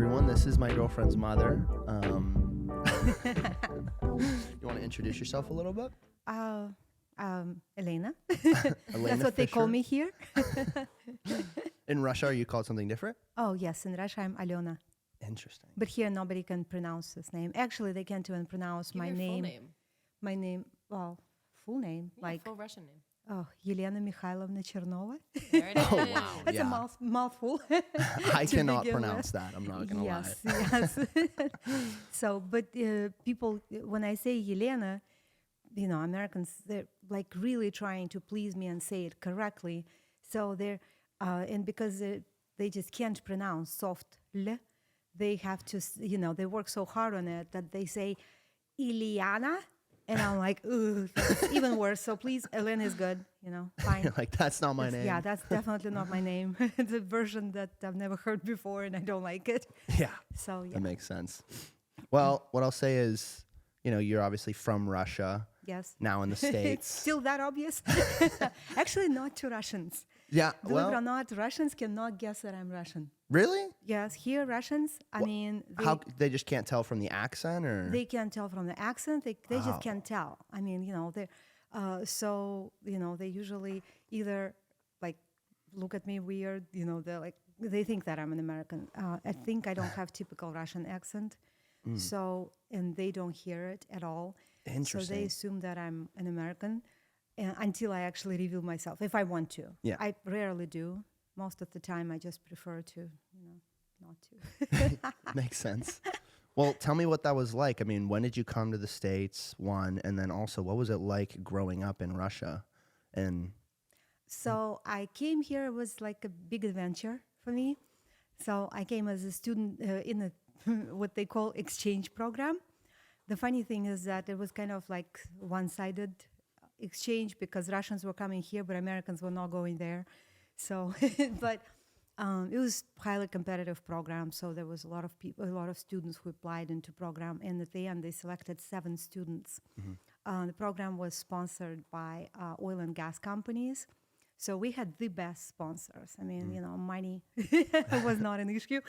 everyone. This is my girlfriend's mother. You want to introduce yourself a little bit? Elena. Elena That's what they call Fischer. me here. In Russia, are you called something different? Oh, yes. In Russia, I'm Alena. Interesting. But here, nobody can pronounce this name. Actually, they can't even pronounce Give my your name. Full name. My name, well, full name. Yeah, Like, full Russian name. oh, Elena Mikhailovna Chernova. There it is. Oh, wow. That's Yeah. a mouthful. I to cannot begin pronounce with. that. I'm not going to Yes, lie. yes. So, but people, when I say Elena, you know, Americans, they're like really trying to please me and say it correctly. So they're, and because they just can't pronounce soft L, they have to, you know, they work so hard on it that they say Iliana. And I'm like, ooh, that's even worse. So please, Elena is good, you know, fine. Like, that's not my name. Yeah, that's definitely not my name. It's a version that I've never heard before and I don't like it. Yeah, So, yeah. that makes sense. Well, what I'll say is, you know, you're obviously from Russia, Yes. now in the It's States. still that obvious? Actually, not to Russians. Yeah, Believe it or well, not, Russians cannot guess that I'm Russian. really? Yes, here Russians, I mean, How they just can't tell from the accent, or? they can't tell from the accent. They Wow. just can't tell. I mean, you know, so, you know, they usually either like look at me weird, you know, they're like, they think that I'm an American. I think I don't have typical Russian accent. So, and they don't hear it at all. So they Interesting. assume that I'm an American until I actually reveal myself, if I want to. Yeah. I rarely do. Most of the time, I just prefer to, you know, not to. Makes sense. Well, tell me what that was like. I mean, when did you come to the States, one, and then also what was it like growing up in Russia? And So I came here, it was like a big adventure for me. So I came as a student in a what they call exchange program. The funny thing is that it was kind of like one-sided exchange because Russians were coming here, but Americans were not going there. So, but it was highly competitive program. So there was a lot of people, a lot of students who applied into program, and at the end they selected 7 students. The program was sponsored by oil and gas companies. So we had the best sponsors. I mean, you know, money was not an issue.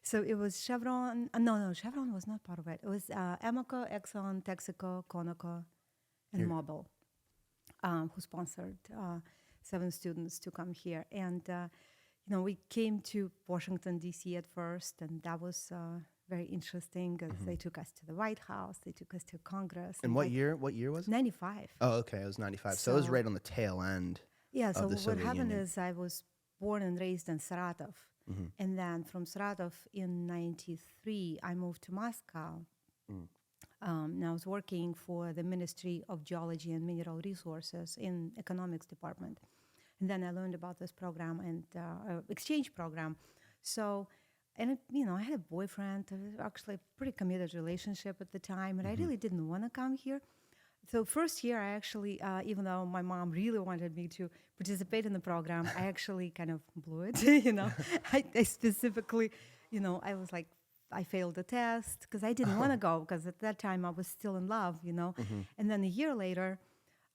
So it was Chevron. No, Chevron was not part of it. It was Amoco, Exxon, Texaco, Conoco, and Mobil, who sponsored 7 students to come here. And, you know, we came to Washington, D.C. at first, and that was very interesting because they took us to the White House, they took us to Congress. and what year? What year was it? 95. Oh, okay, it was 95. So it was So- right on the tail end. Yeah, so the what Soviet happened Union. is I was born and raised in Saratov. And then from Saratov in 93, I moved to Moscow. And I was working for the Ministry of Geology and Mineral Resources in economics department. And then I learned about this program and exchange program. So, and you know, I had a boyfriend, actually a pretty committed relationship at the time, and I really didn't want to come here. So first year, I actually, even though my mom really wanted me to participate in the program, I actually kind of blew it, you know. I specifically, you know, I was like, I failed the test because I didn't want to go because at that time I was still in love, you know. And then a year later,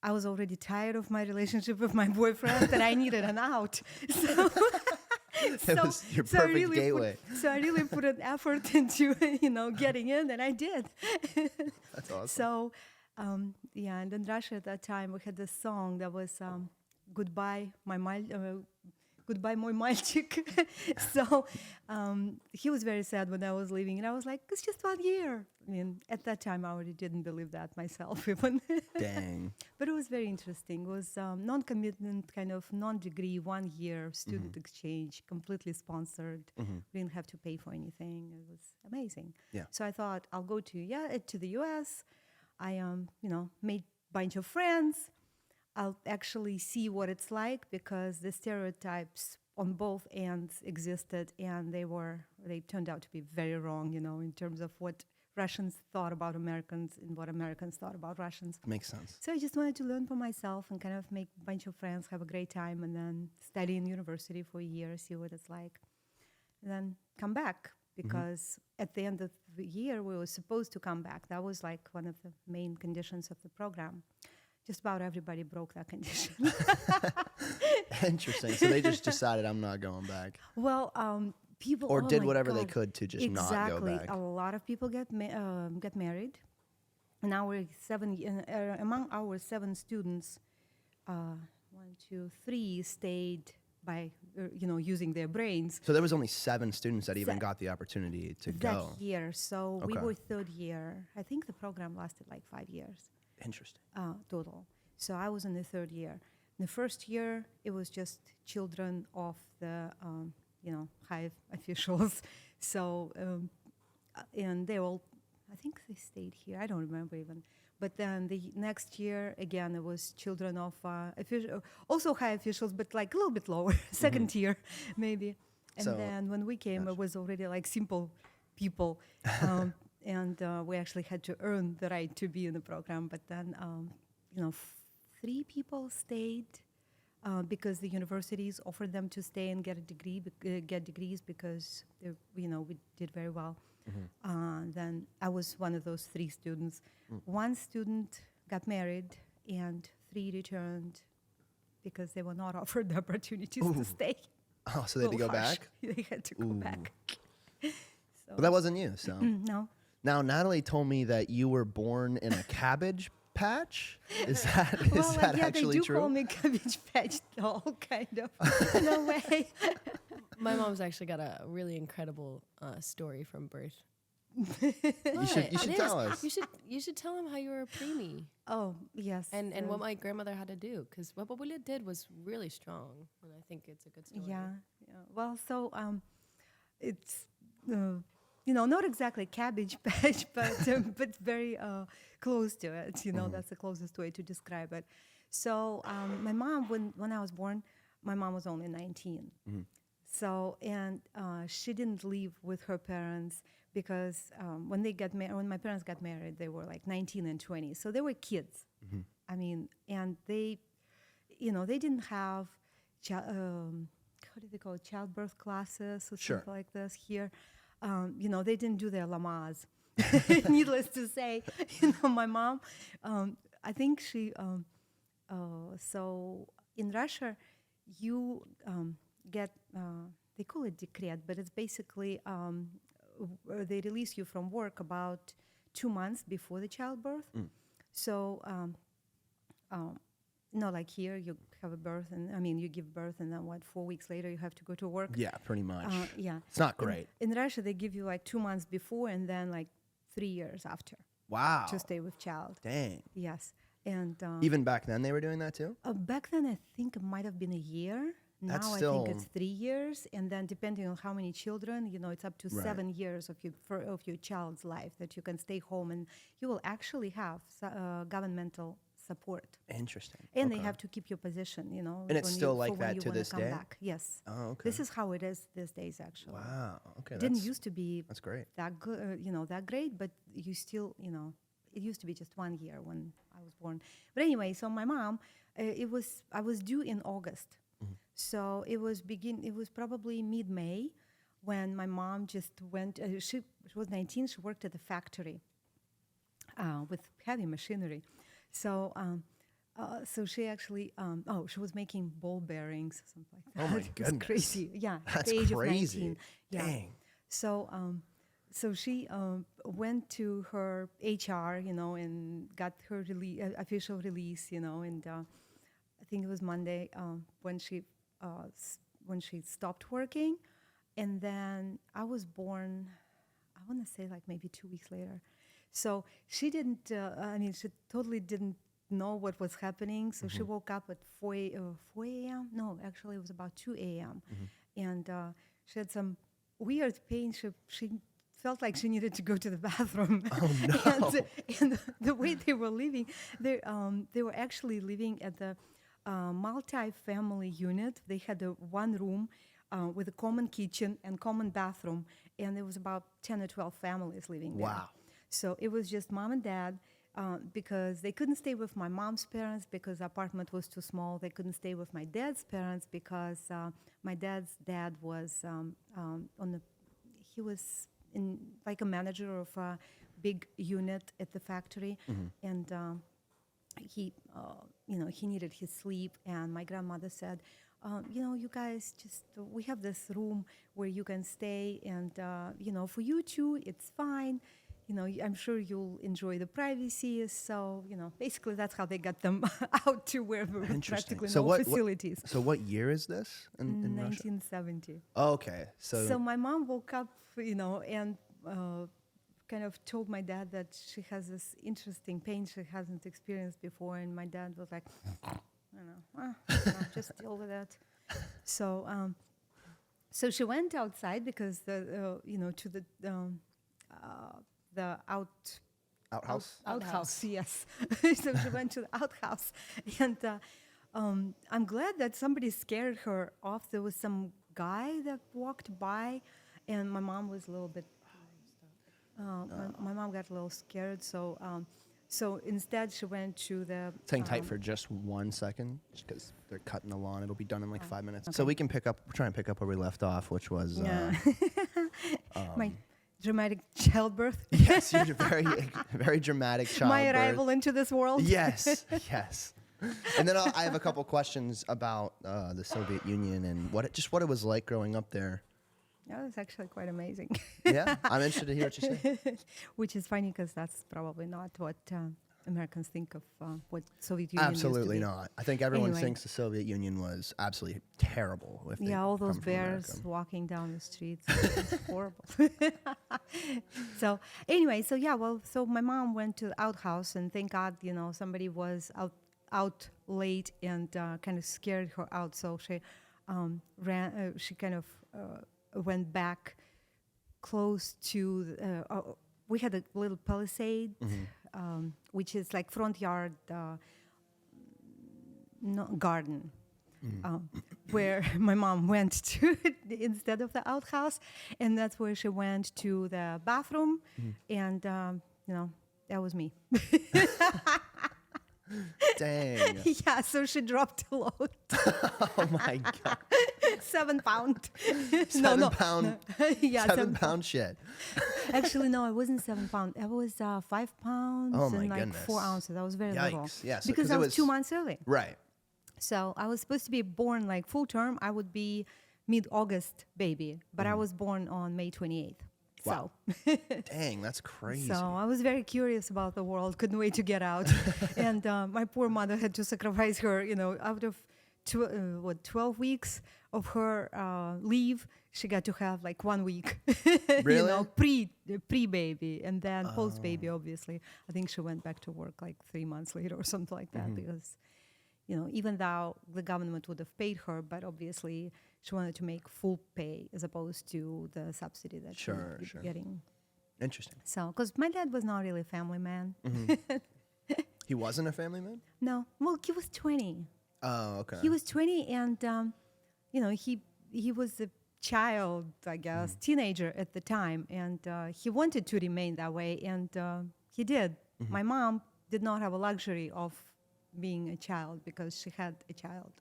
I was already tired of my relationship with my boyfriend and I needed an out. So, It was your perfect gateway. so I really put an effort into, you know, getting in, and I did. That's awesome. So, yeah, and in Russia at that time we had this song that was "Goodbye, Goodbye, Moy Malchik." So he was very sad when I was leaving, and I was like, "It's just 1 year." I mean, at that time I already didn't believe that myself even. Dang. But it was very interesting. It was non-commitment, kind of non-degree, 1 year student exchange, completely sponsored. We didn't have to pay for anything. It was amazing. Yeah. So I thought I'll go to the U.S. I you know, made a bunch of friends. I'll actually see what it's like because the stereotypes on both ends existed, and they turned out to be very wrong, you know, in terms of what Russians thought about Americans and what Americans thought about Russians. Makes sense. So I just wanted to learn for myself and kind of make a bunch of friends, have a great time, and then study in university for a year, see what it's like, and then come back. Because at the end of the year, we were supposed to come back. That was like one of the main conditions of the program. Just about everybody broke that condition. Interesting. So they just decided I'm not going back. Well, People or oh did my whatever they God. could to just not go Exactly. back. A lot of people get married. And among our 7 students, one, two, three stayed by using their brains So there was only 7 students that even Se- got the opportunity to that go. year. So we Okay. were third year. I think the program lasted like 5 years Interesting. total. So I was in the third year. The first year, it was just children of the high officials. So and they all, I think they stayed here. I don't remember even. But then the next year, again, it was children of also high officials, but like a little bit lower, second tier, maybe. And So- then when we came, Gotcha. it was already like simple people. And we actually had to earn the right to be in the program. But then, 3 people stayed because the universities offered them to stay and get a degree, get degrees because we did very well. Then I was one of those 3 students. 1 student got married, and 3 returned because they were not offered the opportunities to stay. Oh, so they had to go Little harsh. back? They had to go back. So, But that wasn't you, so. no. Now, Natalie told me that you were born in a cabbage patch. Is that Well, actually they do true? call me cabbage patch doll, kind of, in a way. My mom's actually got a really incredible story from birth. You should tell us. You should tell him how you were a preemie Oh, yes. and what my grandmother had to do, because what Babulia did was really strong, and I think it's a good story. Yeah. Well, so it's not exactly cabbage patch, but very close to it. That's the closest way to describe it. So my mom, when I was born, my mom was only 19. So and she didn't live with her parents because when my parents got married, they were like 19 and 20. So they were kids. I mean, and they didn't have how do they call it, childbirth classes or Sure. something like this here. They didn't do their lamas. Needless to say, my mom, I think she, so in Russia, you get, they call it decret, but it's basically, they release you from work about 2 months before the childbirth. So, like here, you have a birth, and you give birth, and then 4 weeks later you have to go to work. Yeah, pretty much. Yeah. It's not great. In Russia, they give you like 2 months before, and then like 3 years after Wow. to stay with child. Dang. Yes, and Even back then they were doing that too? back then I think it might have been a year. That's Now I still- think it's 3 years, and then depending on how many children, it's up to Right. 7 years of your child's life that you can stay home, and you will actually have governmental support. Interesting. And they Okay. have to keep your position, And it's still like that to this day? Back. Yes. Oh, okay. This is how it is these days, actually. Wow. Okay. It didn't that's- used to be That's great. that good, that great, but you still, it used to be just 1 year when I was born. But anyway, so my mom, I was due in August. So it was probably mid-May when my mom just went, she was 19, she worked at the factory with heavy machinery. So, so she actually, she was making ball bearings, something like that. Oh my It was goodness. crazy. Yeah, at That's the age crazy. of 19. Yeah. Dang. So, so she went to her HR, and got her official release, and I think it was Monday when she stopped working, and then I was born. I want to say like maybe 2 weeks later. So she didn't. She totally didn't know what was happening. So she woke up at 4 a.m. No, actually it was about 2 a.m. And she had some weird pain. She felt like she needed to go to the bathroom. Oh, no. and the way they were living, they were actually living at the multi-family unit. They had one room with a common kitchen and common bathroom, and there was about 10 or 12 families living there. Wow. So it was just mom and dad, because they couldn't stay with my mom's parents because the apartment was too small. They couldn't stay with my dad's parents because my dad's dad was he was in like a manager of a big unit at the factory, and he needed his sleep. And my grandmother said, you guys just, we have this room where you can stay, and, for you too, it's fine. I'm sure you'll enjoy the privacy. So, basically that's how they got them out to where there were Interesting. practically So no facilities. So what year is this in Russia? 1970. Oh, okay. So my mom woke up, and kind of told my dad that she has this interesting pain she hasn't experienced before, and my dad was like, just deal with it. So, so she went outside because to the Outhouse? outhouse, yes. So she went to the outhouse, and I'm glad that somebody scared her off. There was some guy that walked by, and my mom was a little bit. My mom got a little scared, so instead she went to the. Hang tight for just 1 second, because they're cutting the lawn. It'll be done in like 5 minutes. Okay. So we can try and pick up where we left off, which was. My dramatic childbirth. Yes, you're very dramatic childbirth. My arrival into this world. Yes, yes. And then I have a couple questions about the Soviet Union and what it was like growing up there. That was actually quite amazing. Yeah, I'm interested to hear what you say. Which is funny because that's probably not what Americans think of what Soviet Union Absolutely used to be. not. I think everyone Anyway. thinks the Soviet Union was absolutely terrible. If they All those come from bears America. walking down the streets. It's horrible. So anyway, so my mom went to the outhouse, and thank God, somebody was out late and kind of scared her out. So she ran. She kind of went back close to. We had a little palisade, which is like front yard garden. Where my mom went to instead of the outhouse, and that's where she went to the bathroom, and that was me. Dang. Yeah, so she dropped a load. Oh my God. 7 pound. 7 pound. Yeah, 7 pound shit. Actually, no, it wasn't 7 pound. It was 5 pounds Oh my and like goodness. 4 ounces. That was very little. Yikes. Yeah, so- because 'cause I it was was- 2 months early. Right. So I was supposed to be born like full term. I would be mid-August baby, but I was born on May 28th. Wow. So, Dang, that's crazy. so I was very curious about the world. Couldn't wait to get out. And my poor mother had to sacrifice her, out of 12 weeks of her leave, she got to have like 1 week. Really? Pre-baby, and then post-baby, obviously. I think she went back to work like 3 months later or something like that because, even though the government would have paid her, but obviously she wanted to make full pay as opposed to the subsidy that she would be Sure. getting. Interesting. So, because my dad was not really a family man. He wasn't a family man? No, well, he was 20. Oh, okay. He was 20, and he was a child, I guess, teenager at the time, and he wanted to remain that way, and he did. My mom did not have a luxury of being a child because she had a child.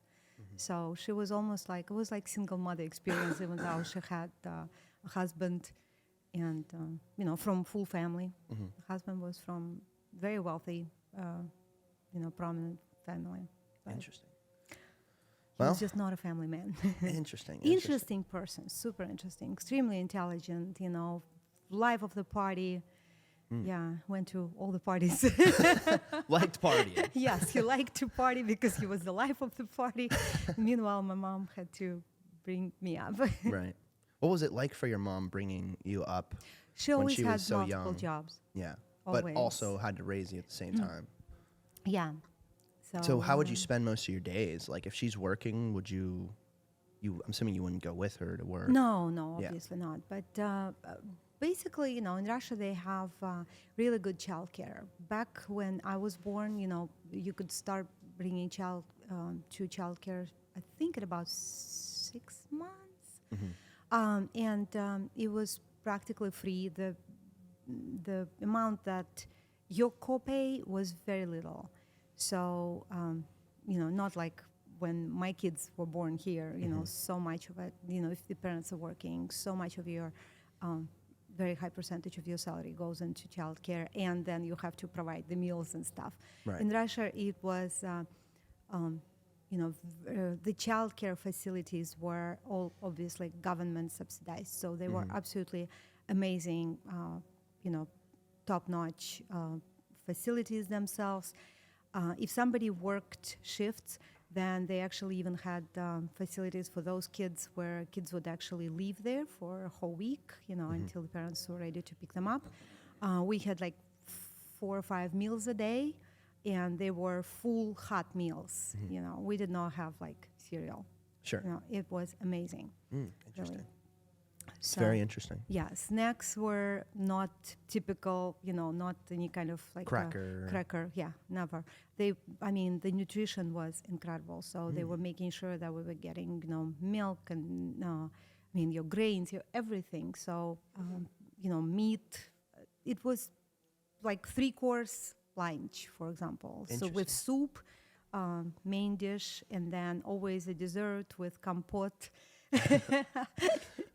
So she was almost like, it was like single mother experience, even though she had a husband and, from full family. The husband was from very wealthy, prominent family. But Interesting. he Well, was just not a family man. interesting. Interesting person, super interesting, extremely intelligent, life of the party. Yeah, went to all the parties. Liked partying. Yes, he liked to party because he was the life of the party. Meanwhile, my mom had to bring me up. Right. What was it like for your mom bringing you up? She when always she had was so multiple young? jobs. Yeah. Always. But also had to raise you at the same time. Yeah. So how would you spend most of your days? Like if she's working, would you I'm assuming you wouldn't go with her to work. No, Yeah. obviously not. But basically, in Russia, they have really good childcare. Back when I was born, you could start bringing child to childcare, I think at about 6 months. And it was practically free. The amount that your copay was very little. So, not like when my kids were born here, so much of it, if the parents are working, so much of your very high percentage of your salary goes into childcare, and then you have to provide the meals and stuff. Right. In Russia, it was the childcare facilities were all obviously government subsidized, so they were absolutely amazing, top-notch facilities themselves. If somebody worked shifts, then they actually even had facilities for those kids where kids would actually live there for a whole week, until the parents were ready to pick them up. We had like 4 or 5 meals a day, and they were full hot meals. We did not have like cereal. Sure. It was amazing. Interesting. Really. It's So, very interesting. yeah, snacks were not typical, not any kind of like Cracker. cracker. Yeah, never. The nutrition was incredible. So they were making sure that we were getting, milk and, your grains, your everything. So, meat. It was like 3-course lunch, for example. So with soup, main dish, and then always a dessert with compote.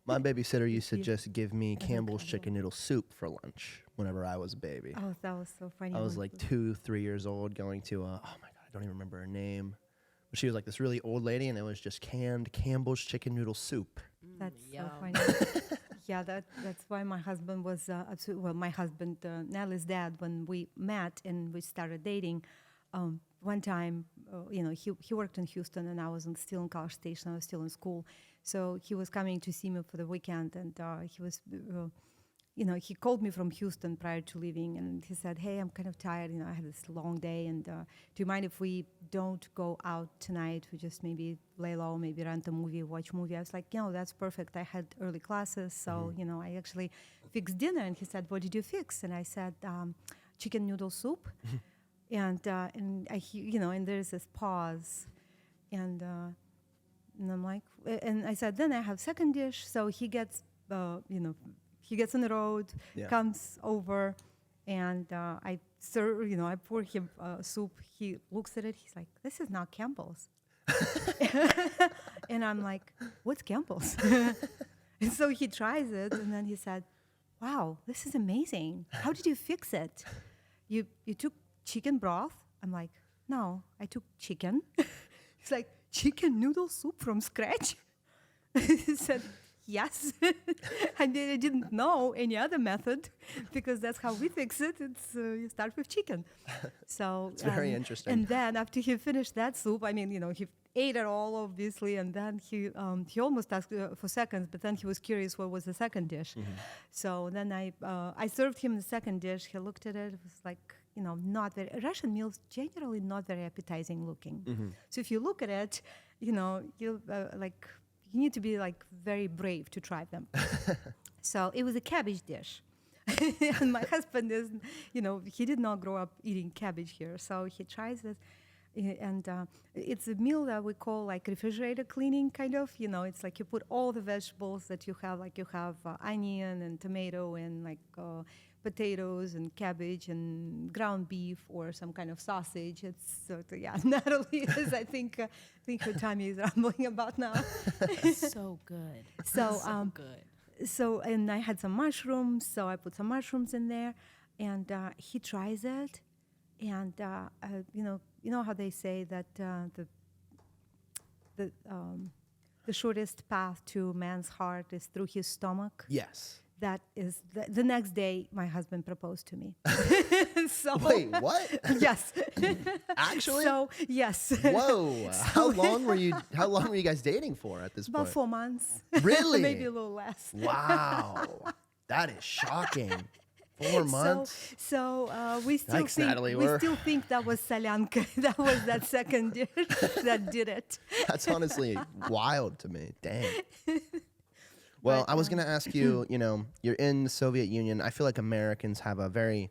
My babysitter used to just give me Campbell's chicken noodle soup for lunch whenever I was a baby. Oh, that was so funny. I was like 2, 3 years old going to, oh my God, I don't even remember her name. But she was like this really old lady, and it was just canned Campbell's chicken noodle soup. That's so Yum. funny. Yeah, that's why my husband was my husband, Nellie's dad, when we met and we started dating, one time, he worked in Houston and I was still in College Station. I was still in school. So he was coming to see me for the weekend, and he was, he called me from Houston prior to leaving, and he said, "Hey, I'm kind of tired. I had this long day, and do you mind if we don't go out tonight? We just maybe lay low, maybe rent a movie, watch a movie." I was like, "That's perfect. I had early classes, so I actually fixed dinner." And he said, "What did you fix?" And I said, "Chicken noodle soup." And and there's this pause, and I'm like, and I said, "Then I have second dish." So he gets, he gets on the road, comes over, and I serve, I pour him soup. He looks at it. He's like, "This is not Campbell's." And I'm like, "What's Campbell's?" And so he tries it, and then he said, "Wow, this is amazing. How did you fix it? You took chicken broth?" I'm like, "No, I took chicken." He's like, "Chicken noodle soup from scratch?" He said, "Yes." I didn't know any other method, because that's how we fix it. It's you start with chicken. So It's very interesting. And then after he finished that soup, he ate it all, obviously, and then he almost asked for seconds, but then he was curious what was the second dish. So then I served him the second dish. He looked at it. It was like, not very, Russian meals generally not very appetizing looking. So if you look at it, you need to be like very brave to try them. So it was a cabbage dish. And my husband is, he did not grow up eating cabbage here. So he tries this. And it's a meal that we call like refrigerator cleaning, kind of. It's like you put all the vegetables that you have, like you have onion and tomato and like potatoes and cabbage and ground beef or some kind of sausage. It's Natalie is, I think her tummy is rumbling about now. So good. So good. So, and I had some mushrooms, so I put some mushrooms in there, and he tries it, and you know how they say that the shortest path to man's heart is through his stomach. Yes. That is the next day my husband proposed to me. So, Wait, what? Yes. Actually? So yes. Whoa. How long were you guys dating for at this About point? 4 months. Really? Maybe a little less. Wow. That is shocking. 4 months? So we still Thanks, Natalie. We're- still think that was solyanka. That was that second dish that did it. That's honestly wild to me. Dang. Well, I was going to ask you, you're in the Soviet Union. I feel like Americans have a very,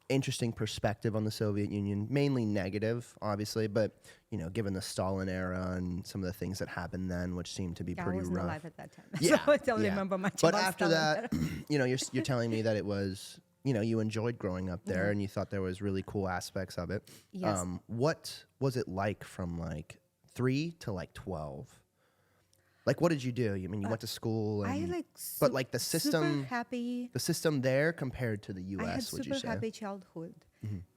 interesting perspective on the Soviet Union, mainly negative, obviously, but, given the Stalin era and some of the things that happened then, which seemed to be Yeah, pretty I wasn't rough. alive at that time, Yeah, so I don't yeah. remember much But about after Stalin. that, you're telling me that it was, you enjoyed growing up there and you thought there was really cool aspects of it. Yes. What was it like from like 3 to like 12? Like, what did you do? You went to school, and, but like the system, super happy. the system there compared to the U.S. I had would you super say? happy childhood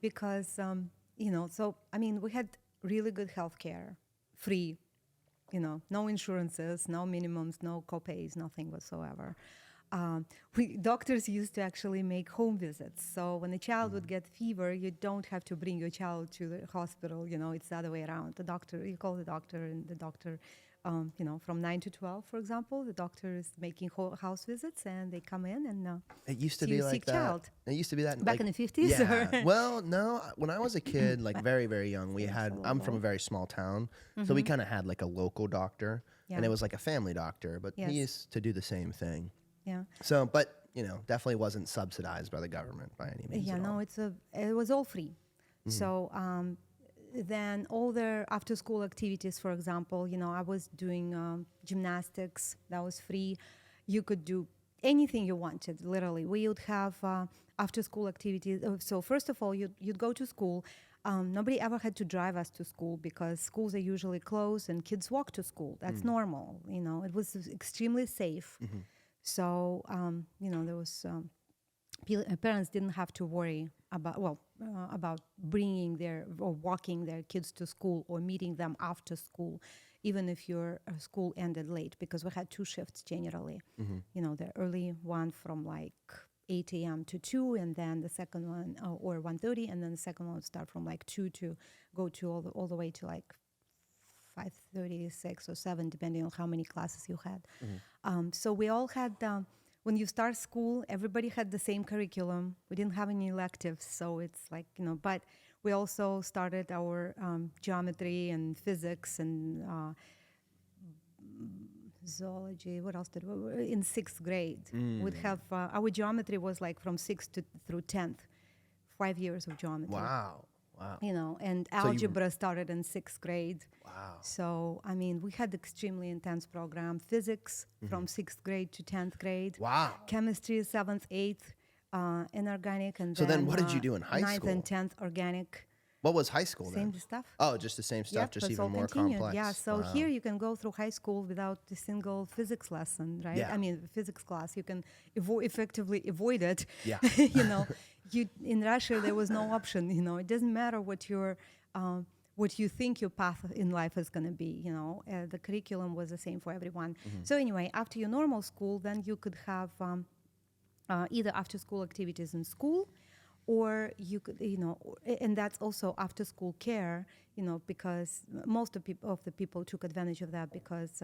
because, so, we had really good health care, free, no insurances, no minimums, no copays, nothing whatsoever. Doctors used to actually make home visits. So when a child would get fever, you don't have to bring your child to the hospital. It's the other way around. You call the doctor, and the doctor, from 9 to 12, for example, the doctor is making house visits, and they come in and It used to see be a like sick that. child. It used to be that Back in the 50s? Yeah. Or? Well, no. When I was a kid, like very, very young, I'm from a ago. very small town, so we kind of had like a local doctor, and Yeah. it was like a family doctor, but Yes. he used to do the same thing. Yeah. So, but definitely wasn't subsidized by the government by any means. Yeah, at all. no, it was all free. So then all their after-school activities, for example, I was doing gymnastics. That was free. You could do anything you wanted, literally. We would have after-school activities. So first of all, you'd go to school. Nobody ever had to drive us to school because schools are usually closed and kids walk to school. That's normal. It was extremely safe. So, there was parents didn't have to worry about bringing or walking their kids to school or meeting them after school, even if your school ended late, because we had 2 shifts generally. The early one from like 8 a.m. to 2, and then the second one, or 1:30, and then the second one would start from like 2 to go to all the way to like 5:30, 6 or 7, depending on how many classes you had. So we all had, when you start school, everybody had the same curriculum. We didn't have any electives, so it's like, but we also started our geometry and physics and zoology. What else did we? In 6th grade, we'd have, our geometry was like from 6th through 10th, 5 years of geometry. Wow. And So algebra started in 6th grade. Wow. So, we had extremely intense program. Physics from 6th grade to 10th grade. Wow. Chemistry, 7th, 8th, inorganic. And So then what did you do in high 9th school? and 10th, organic. What was high school Same then? stuff. Oh, just the same stuff, Yep, just it's even all more continued. complex. Yeah, so Wow. here you can go through high school without a single physics lesson, right? Yeah. Physics class. You can effectively avoid it. Yeah. In Russia there was no option. It doesn't matter what you think your path in life is going to be. The curriculum was the same for everyone. So anyway, after your normal school, then you could have either after-school activities in school, or you could, and that's also after-school care, because most of the people took advantage of that because,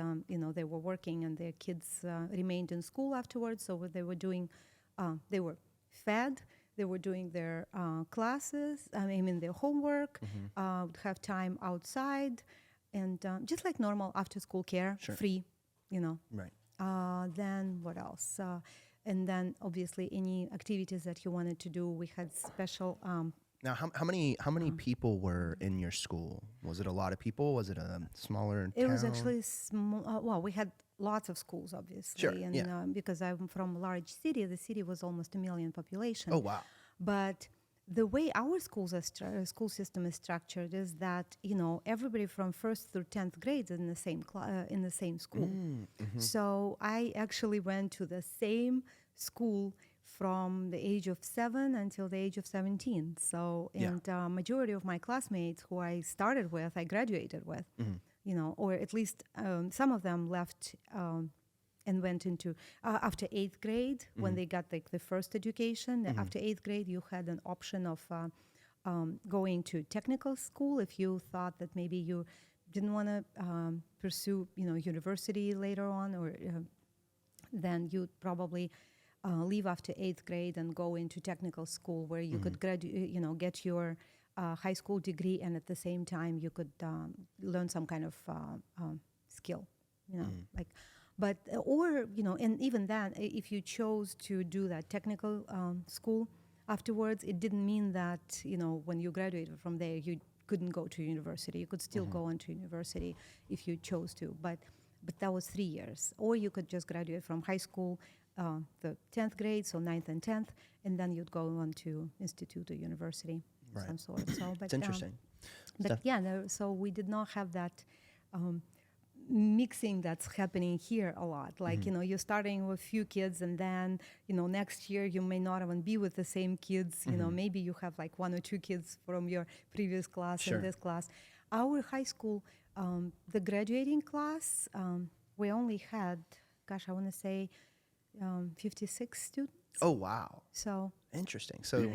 they were working and their kids remained in school afterwards. So what they were doing, they were fed, they were doing their classes, their homework, would have time outside, and just like normal after-school care, Sure. free, Right. Then what else? And then obviously any activities that you wanted to do, we had special. Now, how many people were in your school? Was it a lot of people? Was it a smaller town? It was actually small. We had lots of schools, obviously, Sure, and yeah. because I'm from a large city, the city was almost 1 million population. Oh, wow. But the way our school system is structured is that everybody from 1st through 10th grade is in the same school. So I actually went to the same school from the age of 7 until the age of 17. So, and majority of my classmates who I started with, I graduated with, or at least some of them left and went into, after 8th grade, when they got like the first education. After 8th grade, you had an option of going to technical school if you thought that maybe you didn't want to pursue, university later on, or then you'd probably leave after 8th grade and go into technical school where you could graduate, get your high school degree, and at the same time you could learn some kind of skill, like. But and even then, if you chose to do that technical school afterwards, it didn't mean that when you graduated from there you couldn't go to university. You could still go on to university if you chose to, but that was 3 years. Or you could just graduate from high school, the 10th grade, so 9th and 10th, and then you'd go on to institute or university of some sort. So, but, It's interesting. So we did not have that mixing that's happening here a lot. Like, you're starting with few kids, and then, next year you may not even be with the same kids. Maybe you have like 1 or 2 kids from your previous class Sure. in this class. Our high school, the graduating class, we only had, gosh, I want to say 56 students. Oh, wow. So, Interesting. So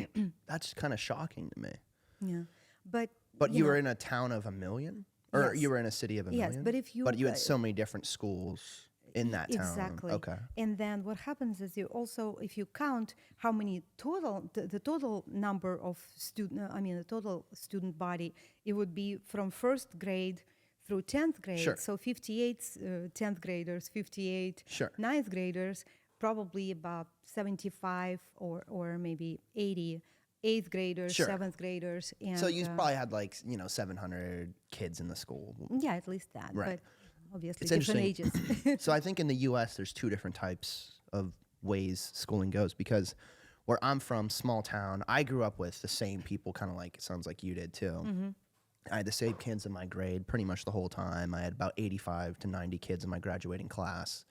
that's kind of shocking to me. yeah. But, But you know, were in a town of 1 million? Or Yes. you were in a city of 1 Yes, million? but if you, But you had so many different schools in that town. exactly. Okay. And then what happens is you also, if you count how many total, the total number of student, the total student body, it would be from first grade through 10th grade. Sure. So 58 10th graders, 58 Sure. 9th graders, probably about 75 or maybe 80 eighth graders, Sure. 7th graders. And, So you probably had like, 700 kids in the school. yeah, at least that. Right. But obviously It's different interesting. ages. So I think in the U.S. there's two different types of ways schooling goes because where I'm from, small town, I grew up with the same people, kind of like it sounds like you did too. Mm-hmm. I had the same kids in my grade pretty much the whole time. I had about 85 to 90 kids in my graduating class.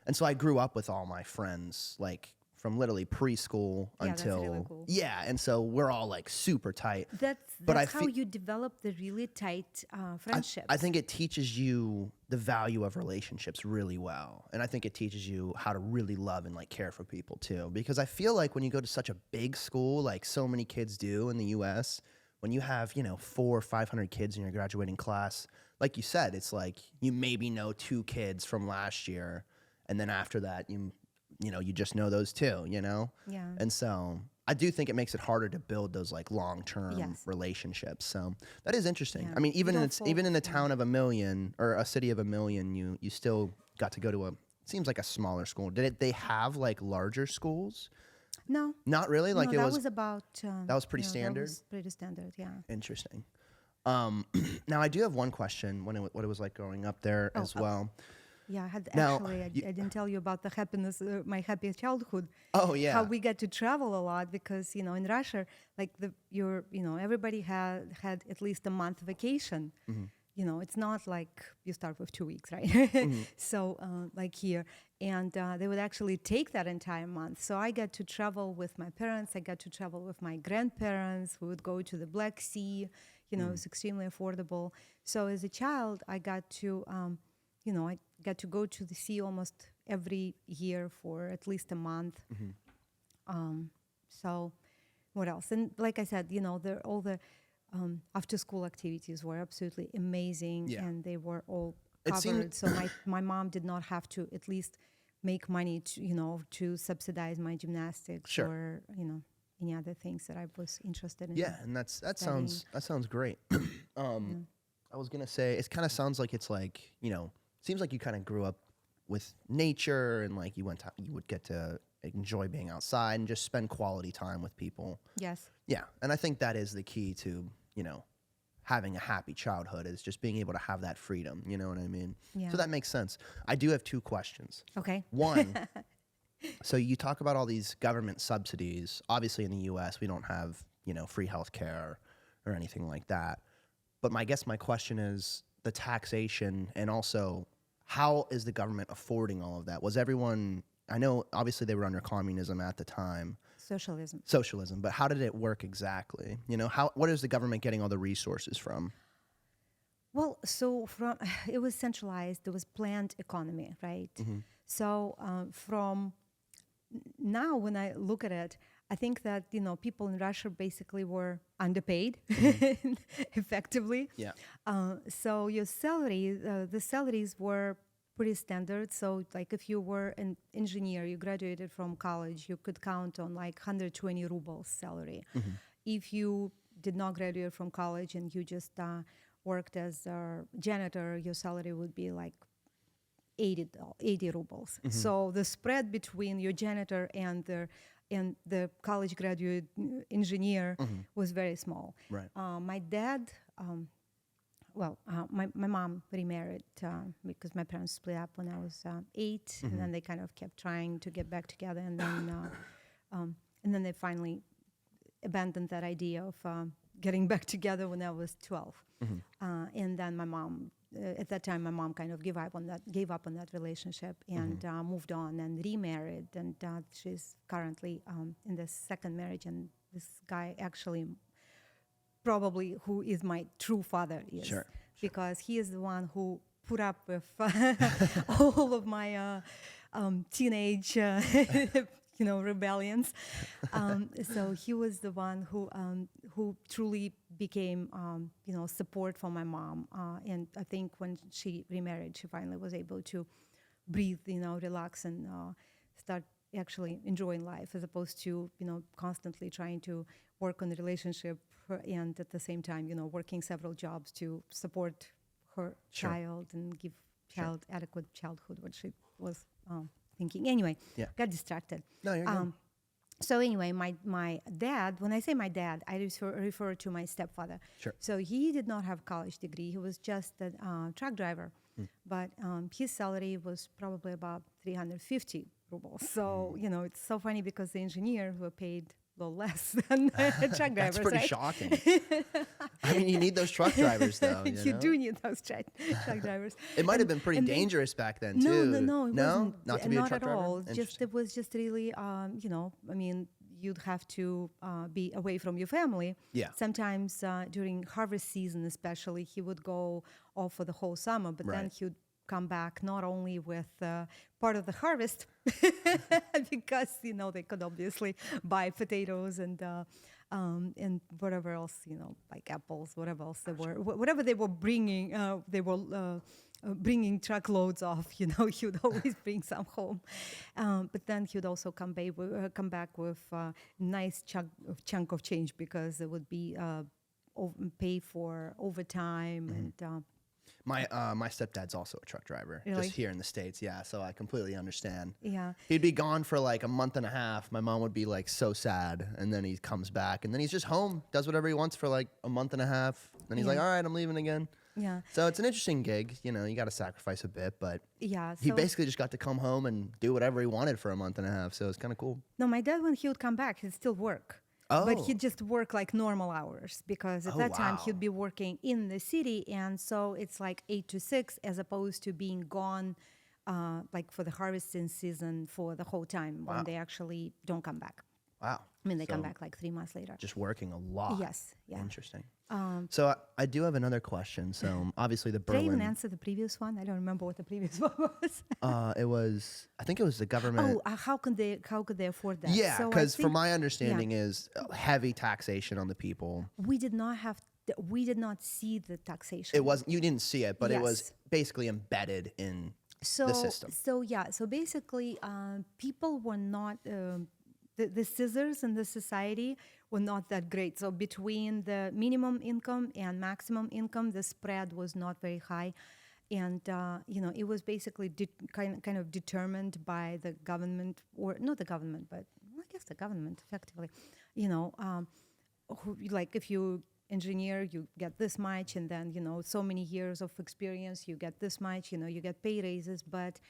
And so I grew up with all my friends, like from literally preschool Yeah, that's until really cool. yeah, and so we're all like super tight. That's But I how fe- you develop the really tight friendships. I think it teaches you the value of relationships really well. And I think it teaches you how to really love and like care for people too. Because I feel like when you go to such a big school, like so many kids do in the US, when you have, 400 or 500 kids in your graduating class, like you said, it's like you maybe know 2 kids from last year. And then after that, you just know those 2, Yeah. And so I do think it makes it harder to build those like long-term Yes. relationships. So that is interesting. Yeah. I mean, even You in don't even in a focus on- town of 1 million or a city of 1 million, you still got to go to seems like a smaller school. They have like larger schools? No. Not really. Like no, it that was was about. that was pretty That standard? was pretty standard. Yeah. interesting. Now I do have one question what it was like growing up there Oh, as well. Yeah. I had Now, actually. I didn't tell you about the happiness, my happy childhood. Oh yeah. How we get to travel a lot because in Russia, like everybody had at least a month vacation. Mm-hmm. It's not like you start with 2 weeks, right? So like here, and they would actually take that entire month. So I got to travel with my parents. I got to travel with my grandparents. We would go to the Black Sea. It was extremely affordable. So as a child, I got to I got to go to the sea almost every year for at least a month. So what else? And like I said, all the after-school activities were absolutely amazing, Yeah. and they were all It seemed- covered. So my mom did not have to at least make money to subsidize my gymnastics Sure. or any other things that I was interested in. Yeah, and that studying. sounds great. I was gonna say it kind of sounds like it's like seems like you kind of grew up with nature and like you would get to enjoy being outside and just spend quality time with people. Yes. Yeah, and I think that is the key to having a happy childhood is just being able to have that freedom. You know what I mean? Yeah. So that makes sense. I do have 2 questions. Okay. One, so you talk about all these government subsidies. Obviously, in the U.S., we don't have free health care or anything like that. But my question is the taxation and also how is the government affording all of that? Was everyone? I know obviously they were under communism at the time, socialism, but how did it work exactly? What is the government getting all the resources from? Well, so it was centralized. There was planned economy, right? So from now, when I look at it, I think that people in Russia basically were underpaid, effectively. Yeah. So your salary, the salaries were pretty standard. So like if you were an engineer, you graduated from college, you could count on like 120 rubles salary. If you did not graduate from college and you just worked as a janitor, your salary would be like 80 rubles. So the spread between your janitor and the college graduate engineer was very small. Right. My dad, my mom remarried because my parents split up when I was 8, and then they kind of kept trying to get back together, and then they finally abandoned that idea of getting back together when I was 12. And then my mom, at that time, my mom kind of gave up on that relationship and moved on and remarried. And she's currently in the second marriage. And this guy actually probably who is my true father is. Sure. Because he is the one who put up with all of my teenage, rebellions. So he was the one who truly became, support for my mom. And I think when she remarried, she finally was able to breathe, relax and start actually enjoying life, as opposed to, constantly trying to work on the relationship and at the same time, working several jobs to support her Sure. child and give child adequate childhood, what she was thinking. Anyway, Yeah. got distracted. No, you're good. So anyway, my dad, when I say my dad, I refer to my stepfather. Sure. So he did not have a college degree. He was just a truck driver. But his salary was probably about 350 rubles. So, it's so funny because the engineers were paid a little less than truck drivers, That's pretty right? shocking. I mean, you need those truck drivers, though. You know? do need those truck drivers. It might have been pretty and then- dangerous back then, No, too. no, it wasn't. Not to be a Not truck at driver? all. Just Interesting. it was just really, you'd have to be away from your family. Yeah. Sometimes during harvest season, especially, he would go off for the whole summer, but then Right. he would come back not only with part of the harvest, because they could obviously buy potatoes and whatever else, like apples, whatever else they were, whatever they were bringing, bringing truckloads of, he would always bring some home. But then he would also come back with a nice chunk of change, because it would be pay for overtime and. My stepdad's also a truck driver, Really? just here in the States. Yeah, so I completely understand. Yeah. He'd be gone for like a month and a half. My mom would be like so sad, and then he comes back, and then he's just home, does whatever he wants for like a month and a half. Then he's like, Yeah. all right, I'm leaving again. Yeah. So it's an interesting gig. You got to sacrifice a bit, but Yeah. he So, basically just got to come home and do whatever he wanted for a month and a half. So it's kind of cool. no, my dad, when he would come back, he'd still work. Oh. But he'd just work like normal hours, because at Oh, that time wow. he'd be working in the city. And so it's like 8 to 6, as opposed to being gone like for the harvesting season for the whole time, Wow. when they actually don't come back. Wow. I mean, they come So back like 3 months later. Just working a lot. Yes. Yeah. Interesting. So I do have another question. So obviously the Did I even Berlin, answer the previous one? I don't remember what the previous one was. I think it was the government. How could they afford that? Yeah, So I because from think my understanding is heavy taxation on the people. we did not see the taxation. It wasn't, you didn't see it, but it was Yes. basically embedded in So, the system. So basically, people were not the scissors in the society were not that great. So between the minimum income and maximum income, the spread was not very high, and it was basically kind of determined by the government, or not the government, but I guess the government effectively. Like if you engineer, you get this much, and then so many years of experience, you get this much. You get pay raises, but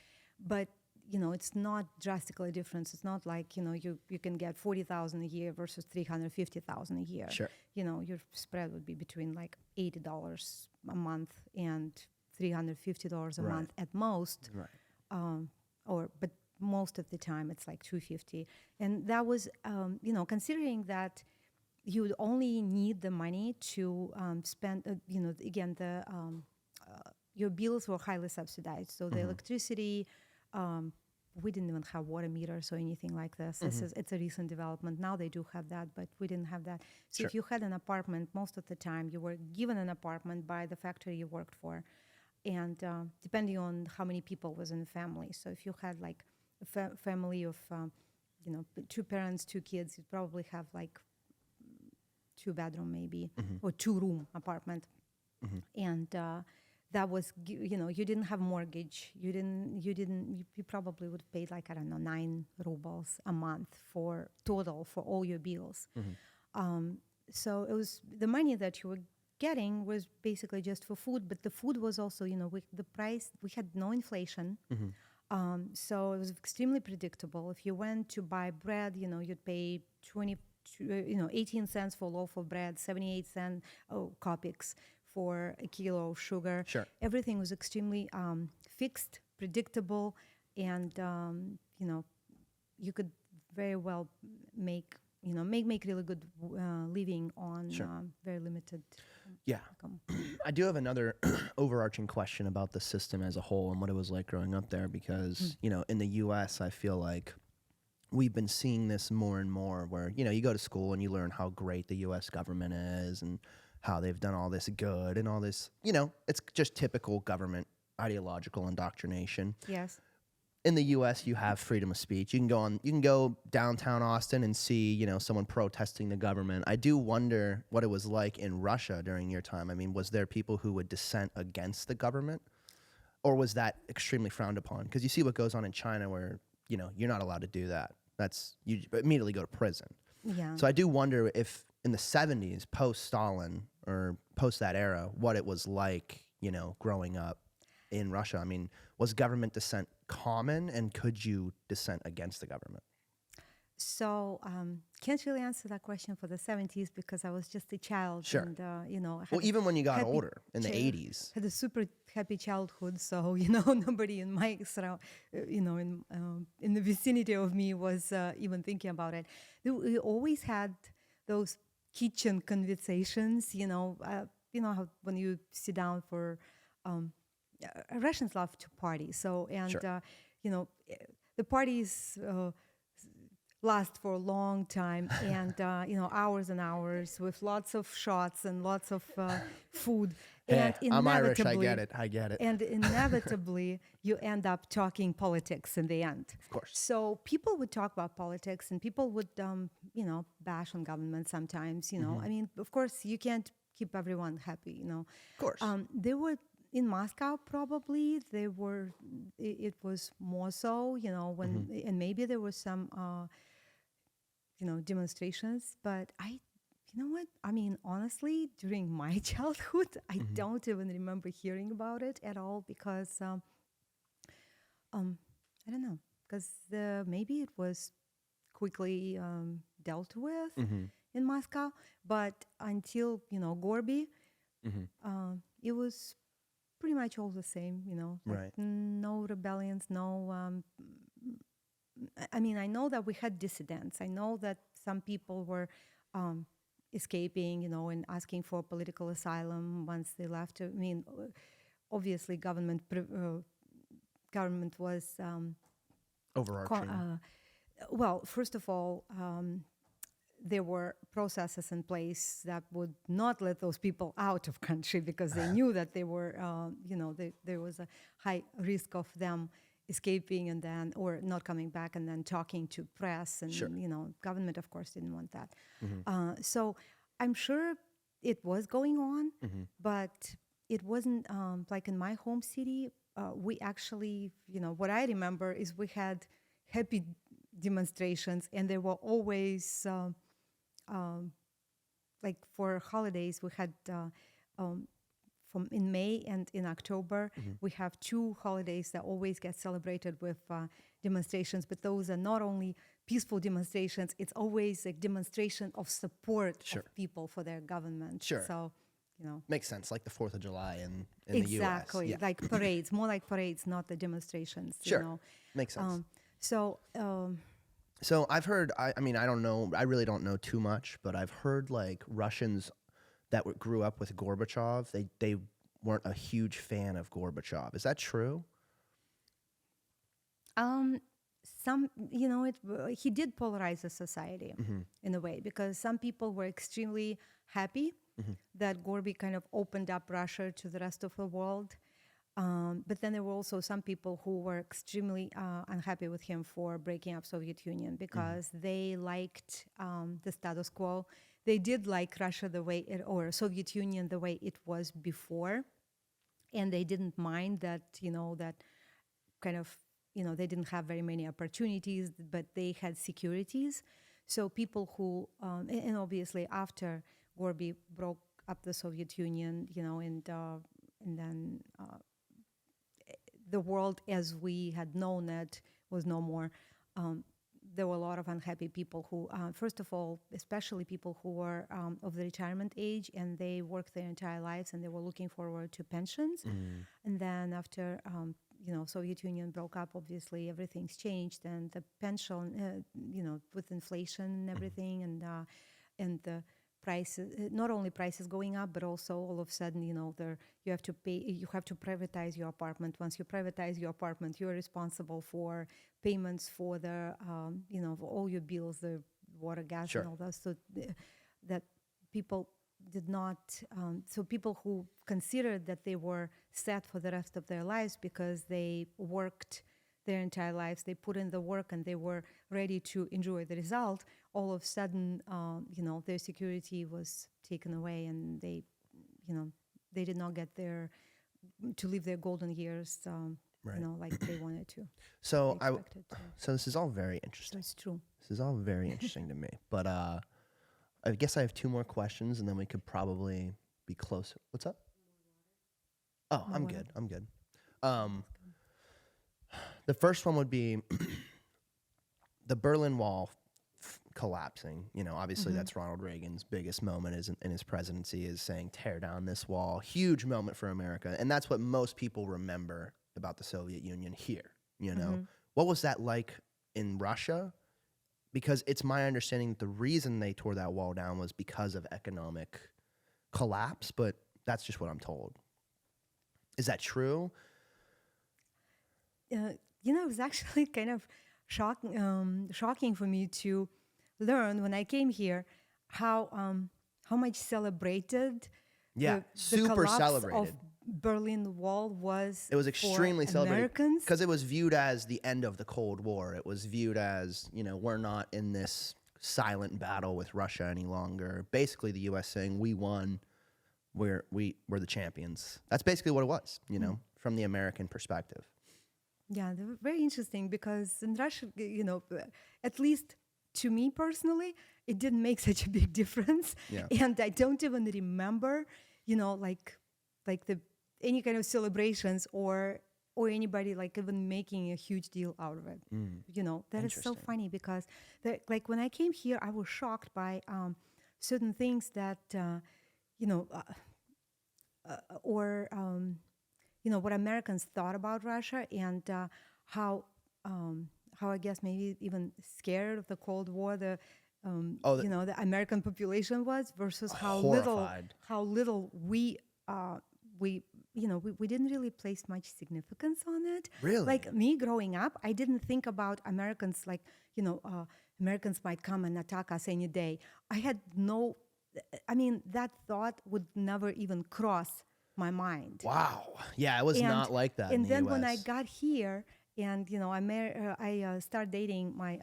it's not drastically different. It's not like you can get 40,000 a year versus 350,000 a year. Sure. Your spread would be between like $80 a month and $350 a Right. month at most. Right. But most of the time it's like 250, and that was considering that you would only need the money to spend. Again, your bills were highly subsidized, so the electricity. We didn't even have water meters or anything like this. It's a recent development. Now they do have that, but we didn't have that. So Sure. if you had an apartment, most of the time you were given an apartment by the factory you worked for, and depending on how many people was in the family. So if you had like a family of 2 parents, 2 kids, you'd probably have like 2-bedroom maybe, or 2-room apartment, and that was you didn't have mortgage, you probably would pay like, I don't know, 9 rubles a month for total for all your bills. So it was the money that you were getting was basically just for food, but the food was also the price, we had no inflation. So it was extremely predictable. If you went to buy bread, you'd pay 18 cents for a loaf of bread, 78 cents kopecks for a kilo of sugar. Sure. Everything was extremely fixed, predictable, and you could very well make make really good living on Sure. very limited Yeah. income. I do have another overarching question about the system as a whole and what it was like growing up there because, in the US, I feel like we've been seeing this more and more where, you go to school and you learn how great the US government is and how they've done all this good and all this, it's just typical government ideological indoctrination. Yes. In the US, you have freedom of speech. You can go downtown Austin and see, someone protesting the government. I do wonder what it was like in Russia during your time. I mean, was there people who would dissent against the government? Or was that extremely frowned upon? Because you see what goes on in China where, you're not allowed to do that. You immediately go to prison. Yeah. So I do wonder if in the 70s, post-Stalin or post that era, what it was like, growing up in Russia. I mean, was government dissent common, and could you dissent against the government? So can't really answer that question for the 70s because I was just a child. Sure. And, Well, even when you got happy older in the chi- 80s. had a super happy childhood. So, nobody in my in the vicinity of me was even thinking about it. We always had those kitchen conversations, how when you sit down for, Russians love to party. So, and, Sure. The parties last for a long time and, hours and hours with lots of shots and lots of food. Hey, And I'm Irish. I inevitably- get it. And inevitably, you end up talking politics in the end. Of course. So people would talk about politics, and people would, bash on government sometimes. I mean, of course, you can't keep everyone happy. Of course. They were in Moscow. Probably it was more so. When and maybe there was some, demonstrations. But you know what? I mean, honestly, during my childhood, I don't even remember hearing about it at all because, I don't know, because maybe it was quickly dealt with in Moscow. But until, Gorby, it was pretty much all the same, like Right. no rebellions, no. I mean, I know that we had dissidents. I know that some people were escaping, and asking for political asylum once they left. I mean, obviously, government was Overarching. well. First of all, there were processes in place that would not let those people out of country because they knew that they were, there was a high risk of them escaping and then, or not coming back and then talking to press and, Sure. Government, of course, didn't want that. So I'm sure it was going on, but it wasn't like in my home city. We actually, what I remember is we had happy demonstrations, and there were always, like for holidays, we had from in May and in October, we have two holidays that always get celebrated with demonstrations, but those are not only peaceful demonstrations, it's always a demonstration of support Sure. of people for their government. Sure. So, Makes sense, like the 4th of July in exactly, the US. Yeah. like parades, more like parades, not the demonstrations. Sure. Makes sense. So, So I've heard, I mean, I don't know, I really don't know too much, but I've heard like Russians that grew up with Gorbachev, they weren't a huge fan of Gorbachev. Is that true? he did polarize the society in a way because some people were extremely happy that Gorby kind of opened up Russia to the rest of the world. But then there were also some people who were extremely unhappy with him for breaking up Soviet Union because they liked the status quo. They did like Russia or Soviet Union the way it was before, and they didn't mind that that kind of they didn't have very many opportunities, but they had securities. So people who and obviously after Gorby broke up the Soviet Union, and then. The world as we had known it was no more. There were a lot of unhappy people who, first of all, especially people who were of the retirement age and they worked their entire lives and they were looking forward to pensions. And then after, Soviet Union broke up, obviously everything's changed, and the pension, with inflation and everything, and the prices, not only prices going up, but also all of a sudden, you have to pay, you have to privatize your apartment. Once you privatize your apartment, you're responsible for payments for the, for all your bills, the water, gas, Sure. and all that. So that people did not, so people who considered that they were set for the rest of their lives because they worked their entire lives, they put in the work and they were ready to enjoy the result, all of a sudden, their security was taken away, and they did not get to live their golden years, Right. like they wanted to. So They expected to. so this is all very So interesting. it's true. This is all very interesting to me. But I guess I have 2 more questions, and then we could probably be closer. What's up? Oh, No I'm water. good. I'm good. The first one would be the Berlin Wall collapsing. Obviously that's Ronald Reagan's biggest moment in his presidency, is saying, tear down this wall. Huge moment for America. And that's what most people remember about the Soviet Union here. What was that like in Russia? Because it's my understanding that the reason they tore that wall down was because of economic collapse, but that's just what I'm told. Is that true? It was actually kind of shocking for me to learn when I came here how much celebrated Yeah, the super collapse celebrated. of Berlin Wall was. It was for extremely celebrated Americans. because it was viewed as the end of the Cold War. It was viewed as, we're not in this silent battle with Russia any longer. Basically, the U.S. saying, we won, we're the champions. That's basically what it was, from the American perspective. Yeah, they were very interesting because in Russia, at least to me personally, it didn't make such a big difference. Yeah. And I don't even remember, like any kind of celebrations or anybody like even making a huge deal out of it. That is so Interesting. funny because like when I came here, I was shocked by certain things that, what Americans thought about Russia, and how I guess maybe even scared of the Cold War the American population was versus Horrified. how little we didn't really place much significance on it. Really? Like me growing up, I didn't think about Americans like Americans might come and attack us any day. That thought would never even cross my mind. Wow. Yeah, it was not like that in And the then US. when I got here, and I started dating my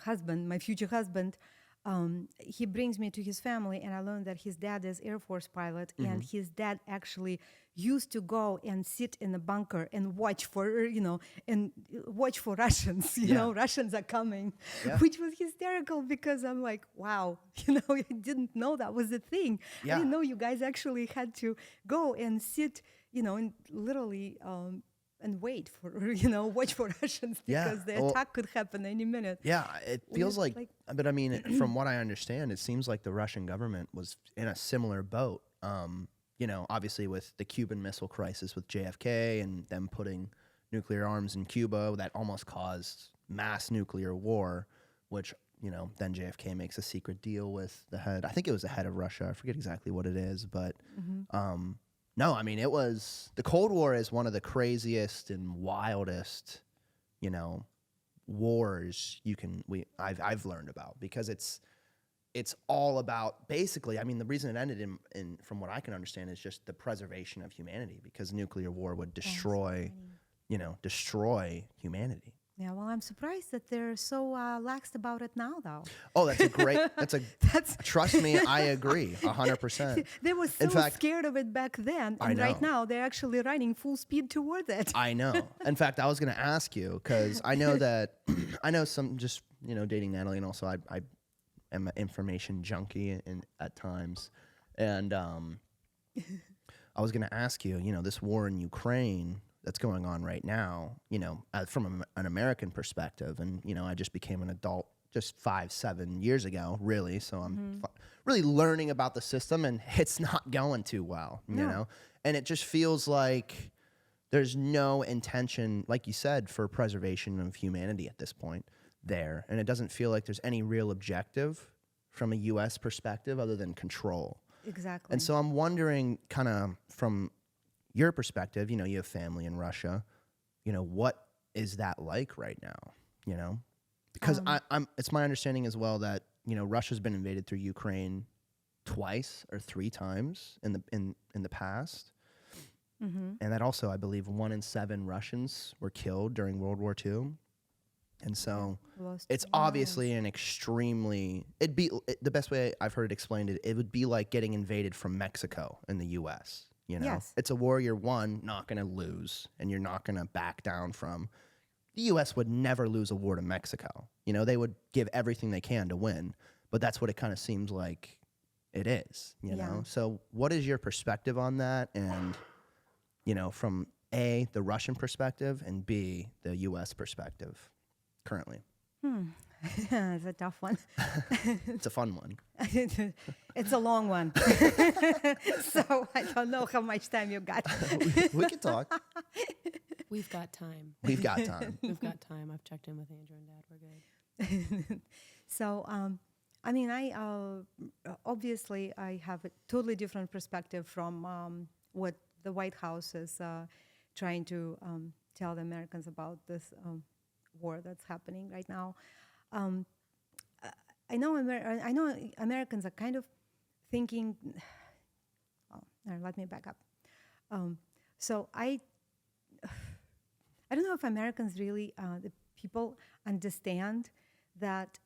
husband, my future husband. He brings me to his family, and I learned that his dad is Air Force pilot, and his dad actually used to go and sit in a bunker and watch for Russians. Russians are coming, Yeah. which was hysterical because I'm like, wow, I didn't know that was a thing. Yeah. I didn't know you guys actually had to go and sit, and literally. And wait for, watch for Russians Yeah, because the well- attack could happen any minute. Yeah, it feels Weird, like, but I mean, from what I understand, it seems like the Russian government was in a similar boat. Obviously with the Cuban Missile Crisis with JFK and them putting nuclear arms in Cuba, that almost caused mass nuclear war, which, then JFK makes a secret deal with the head. I think it was the head of Russia. I forget exactly what it is, but no, I mean, the Cold War is one of the craziest and wildest, wars I've learned about, because it's all about, basically, I mean, the reason it ended in from what I can understand is just the preservation of humanity, because nuclear war would destroy humanity. Yeah, well, I'm surprised that they're so lax about it now, though. Oh, that's trust me, I agree 100%. They were so In fact, scared of it back then, I and right know. now they're actually running full speed toward it. I know. In fact, I was going to ask you, because I know that I know some, just dating Natalie, and also I am an information junkie at times, and I was going to ask you, this war in Ukraine that's going on right now, from an American perspective, and I just became an adult just 5-7 years ago, really. So I'm really learning about the system, and it's not going too well, you know. And it just feels like, there's no intention, like you said, for preservation of humanity at this point there. And it doesn't feel like there's any real objective from a U.S. perspective other than control. Exactly. And so I'm wondering, kind of from your perspective, you know, you have family in Russia, you know, what is that like right now, you know? Because it's my understanding as well that, you know, Russia's been invaded through Ukraine twice or 3 times in the past. Mm-hmm. And that also, I believe, 1 in 7 Russians were killed during World War II. And so it's obviously an extremely, the best way I've heard it explained, it would be like getting invaded from Mexico in the U.S. You know, Yes. It's a war you're not going to lose, and you're not going to back down from. The U.S. would never lose a war to Mexico. You know, they would give everything they can to win, but that's what it kind of seems like it is, you know? So what is your perspective on that? And, you know, from A, the Russian perspective, and B, the U.S. perspective currently? It's a tough one. It's a fun one. It's a long one. So I don't know how much time you got. We can talk. We've got time. We've got time. We've got time. I've checked in with Andrew and Dad. We're good. So, I mean, obviously I have a totally different perspective from what the White House is trying to tell the Americans about this war that's happening right now. I know Americans are kind of thinking. Let me back up. So I don't know if Americans really, the people understand that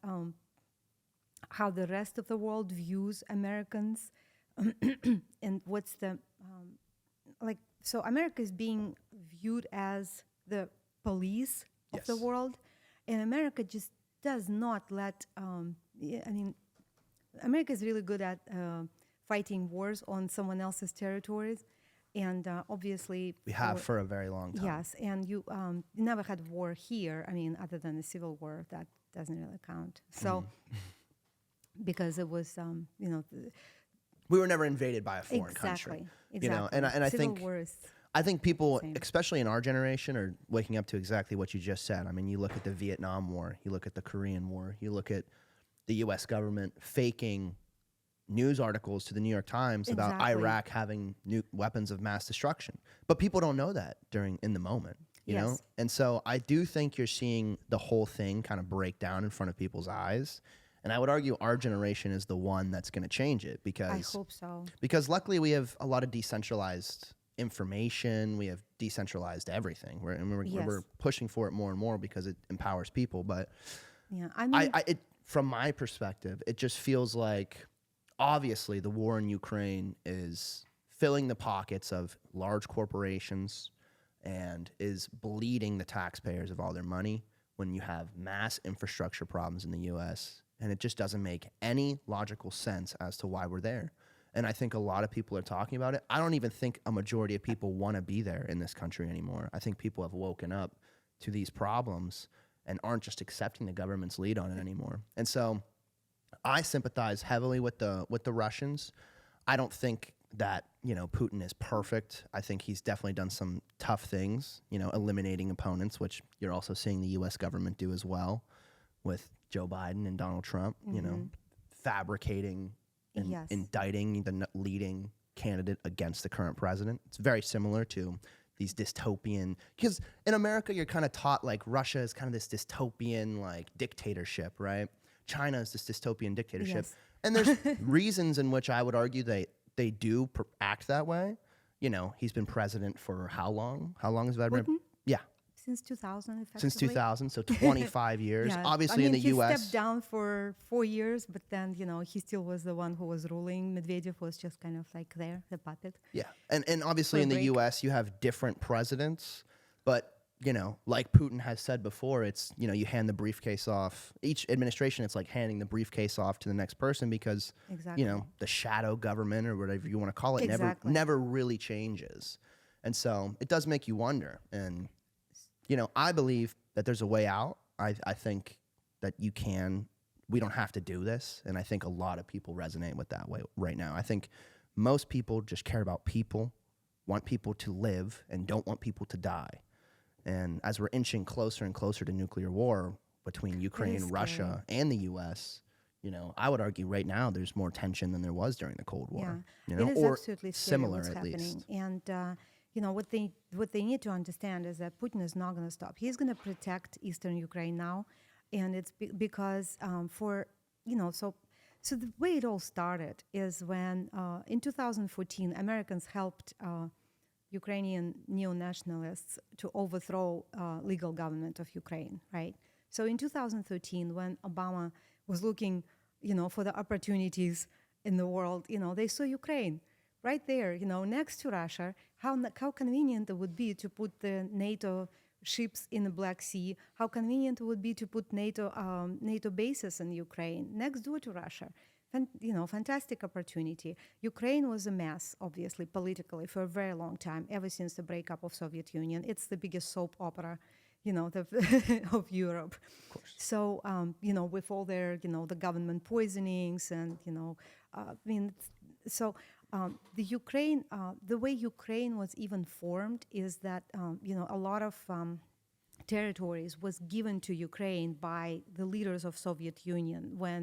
how the rest of the world views Americans, and what's the So America is being viewed as the police of the world, and America just does not let. I mean, America is really good at fighting wars on someone else's territories. And obviously, we have for a very long time. Yes, and you never had war here. I mean, other than the Civil War, that doesn't really count. So, because it was, we were never invaded by a foreign country. Exactly. You know, and I Civil think War is I think people, same. especially in our generation, are waking up to exactly what you just said. I mean, you look at the Vietnam War, you look at the Korean War, you look at the U.S. government faking news articles to the New York Times about Iraq having weapons of mass destruction. But people don't know that in the moment, you know? And so I do think you're seeing the whole thing kind of break down in front of people's eyes. And I would argue our generation is the one that's going to change it because I hope so. Because luckily we have a lot of decentralized information. We have decentralized everything. We're pushing for it more and more because it empowers people. But I mean, from my perspective, it just feels like obviously the war in Ukraine is filling the pockets of large corporations and is bleeding the taxpayers of all their money when you have mass infrastructure problems in the U.S. And it just doesn't make any logical sense as to why we're there. And I think a lot of people are talking about it. I don't even think a majority of people want to be there in this country anymore. I think people have woken up to these problems and aren't just accepting the government's lead on it anymore. And so I sympathize heavily with the Russians. I don't think that, Putin is perfect. I think he's definitely done some tough things, eliminating opponents, which you're also seeing the U.S. government do as well with Joe Biden and Donald Trump, fabricating and indicting the leading candidate against the current president. It's very similar to these dystopian, because in America, you're kind of taught like Russia is kind of this dystopian like dictatorship, right? China is this dystopian dictatorship. Yes. And there's reasons in which I would argue they do act that way. He's been president for how long? How long has Vladimir? Putin? Yeah. Since 2000, effectively. Since 2000, so 25 years. Yeah. Obviously in the he U.S. He stepped down for 4 years, but then, he still was the one who was ruling. Medvedev was just kind of like there, the puppet. Yeah. And obviously in the break. U.S. you have different presidents, but like Putin has said before, it's, you hand the briefcase off. Each administration, it's like handing the briefcase off to the next person because, the shadow government or whatever you want to call it never really changes. And so it does make you wonder. And, I believe that there's a way out. I think that we don't have to do this. And I think a lot of people resonate with that way right now. I think most people just care about people want people to live and don't want people to die. And as we're inching closer and closer to nuclear war between Ukraine, Russia, and the U.S., you know, I would argue right now there's more tension than there was during the Cold War. Yeah, You know, it is or absolutely scary similar what's at happening. least. And you know what they need to understand is that Putin is not going to stop. He's going to protect Eastern Ukraine now, and it's because for you know so the way it all started is when in 2014 Americans helped Ukrainian neo-nationalists to overthrow legal government of Ukraine, right? So in 2013, when Obama was looking, you know, for the opportunities in the world, you know, they saw Ukraine right there, you know, next to Russia. How convenient it would be to put the NATO ships in the Black Sea. How convenient it would be to put NATO bases in Ukraine next door to Russia. You know, fantastic opportunity. Ukraine was a mess, obviously, politically for a very long time, ever since the breakup of Soviet Union. It's the biggest soap opera, you know, of Europe. Of course. So, you know, with all their, you know, the government poisonings and, you know, I mean, so the Ukraine, the way Ukraine was even formed is that, you know, a lot of territories was given to Ukraine by the leaders of Soviet Union when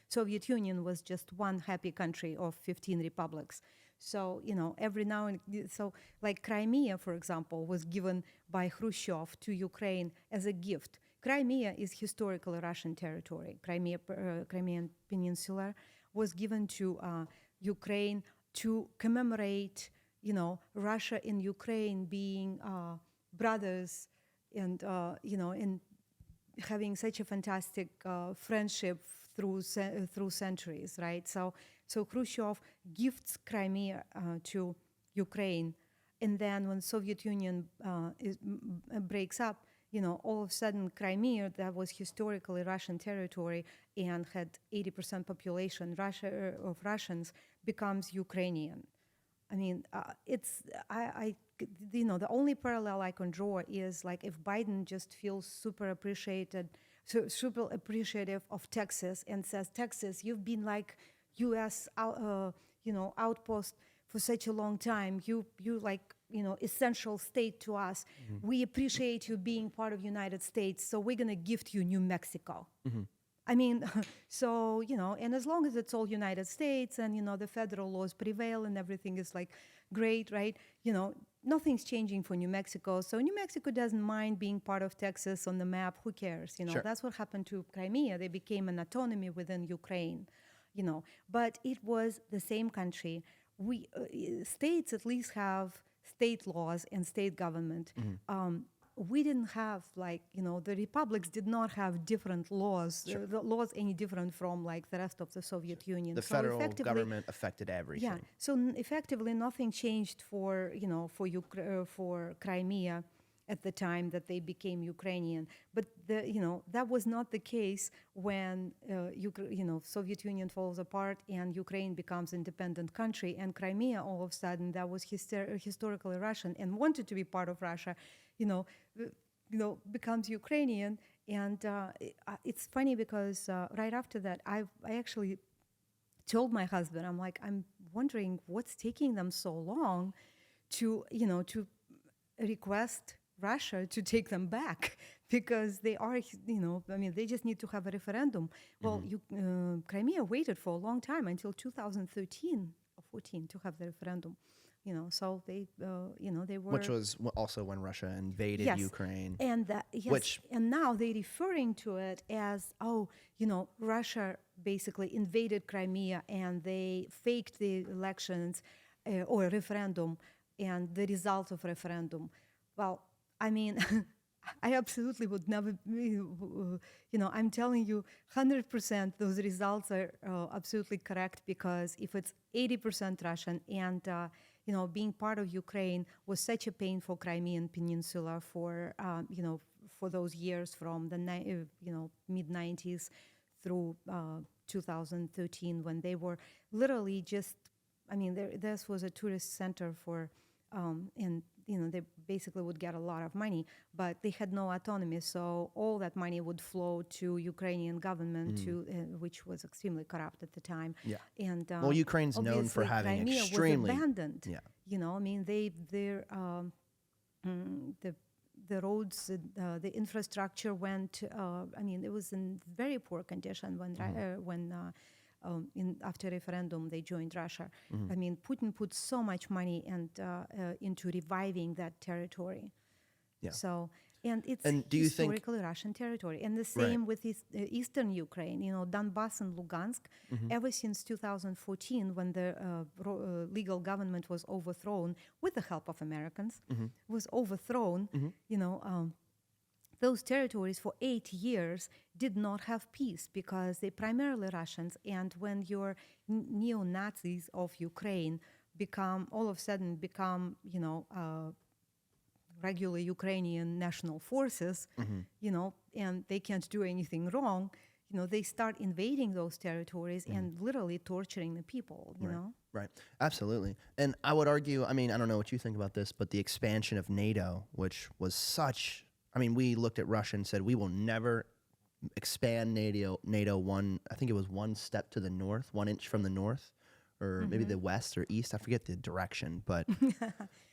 Soviet Union was just one happy country of 15 republics. So, you know, every now and so, like Crimea, for example, was given by Khrushchev to Ukraine as a gift. Crimea is historically Russian territory. Crimean Peninsula was given to Ukraine to commemorate, you know, Russia and Ukraine being brothers and, you know, and having such a fantastic friendship through centuries, right? So Khrushchev gifts Crimea to Ukraine, and then when Soviet Union breaks up, you know, all of a sudden Crimea, that was historically Russian territory and had 80% population of Russians, becomes Ukrainian. I mean, you know, the only parallel I can draw is like if Biden just feels super appreciative of Texas and says, Texas, you've been like U.S. You know, outpost for such a long time. You like, you know, essential state to us. Mm-hmm. We appreciate you being part of United States, so we're gonna gift you New Mexico. Mm-hmm. I mean, so, you know, and as long as it's all United States and, you know, the federal laws prevail and everything is like great, right? You know, nothing's changing for New Mexico. So New Mexico doesn't mind being part of Texas on the map. Who cares? You know, sure. That's what happened to Crimea. They became an autonomy within Ukraine, you know, but it was the same country. We states at least have state laws and state government. Mm-hmm. We didn't have, like, you know, the republics did not have different laws, sure. The laws any different from like the rest of the Soviet Union. The federal government affected everything. Yeah, so effectively nothing changed for, you know, for Crimea at the time that they became Ukrainian. But, you know, that was not the case when, you know, Soviet Union falls apart and Ukraine becomes independent country, and Crimea all of a sudden, that was historically Russian and wanted to be part of Russia, you know, becomes Ukrainian. And it's funny because right after that, I actually told my husband, I'm like, I'm wondering what's taking them so long to, you know, to request Russia to take them back, because they are, you know, I mean, they just need to have a referendum. Well, mm-hmm. Crimea waited for a long time until 2013 or 14 to have the referendum. You know, so they, you know, they were... Which was also when Russia invaded Ukraine. And and now they're referring to it as, oh, you know, Russia basically invaded Crimea and they faked the elections or referendum and the result of referendum. Well, I mean, I absolutely would never, you know, I'm telling you 100% those results are absolutely correct, because if it's 80% Russian and, you know, being part of Ukraine was such a pain for Crimean Peninsula for, you know, for those years from the, you know, mid-90s through 2013, when they were literally just, I mean, this was a tourist center for, and, you know, they basically would get a lot of money, but they had no autonomy. So all that money would flow to Ukrainian government, which was extremely corrupt at the time. Yeah. And well, Ukraine's known for having Crimea extremely was abandoned. Yeah. You know, I mean, the roads, the infrastructure went. I mean, it was in very poor condition when after referendum they joined Russia. I mean, Putin put so much money into reviving that territory. Yeah. So, and it's And do you think- historically Russian territory. And the same with eastern Ukraine, you know, Donbass and Lugansk. Ever since 2014, when the legal government was overthrown with the help of Americans, was overthrown, you know, those territories for 8 years did not have peace because they're primarily Russians. And when your neo-Nazis of Ukraine all of a sudden become, you know, regular Ukrainian national forces, you know, and they can't do anything wrong, you know, they start invading those territories and literally torturing the people, you know? Right. Absolutely. And I would argue, I mean, I don't know what you think about this, but the expansion of NATO, which was I mean, we looked at Russia and said, we will never expand NATO I think it was one step to the north, 1 inch from the north, or maybe the west or east. I forget the direction, but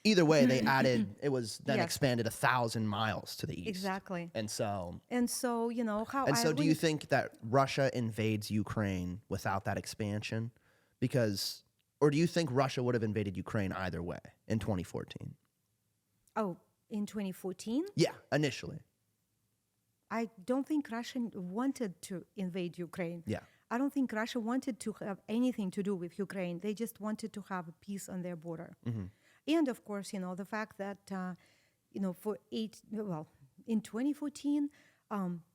either way, they added, it was then expanded 1,000 miles to the east. Exactly. And so, you know, do you think that Russia invades Ukraine without that expansion? Or do you think Russia would have invaded Ukraine either way in 2014? Oh, in 2014? Yeah, initially. I don't think Russia wanted to invade Ukraine. Yeah. I don't think Russia wanted to have anything to do with Ukraine. They just wanted to have peace on their border. And of course, you know, the fact that, you know, in 2014,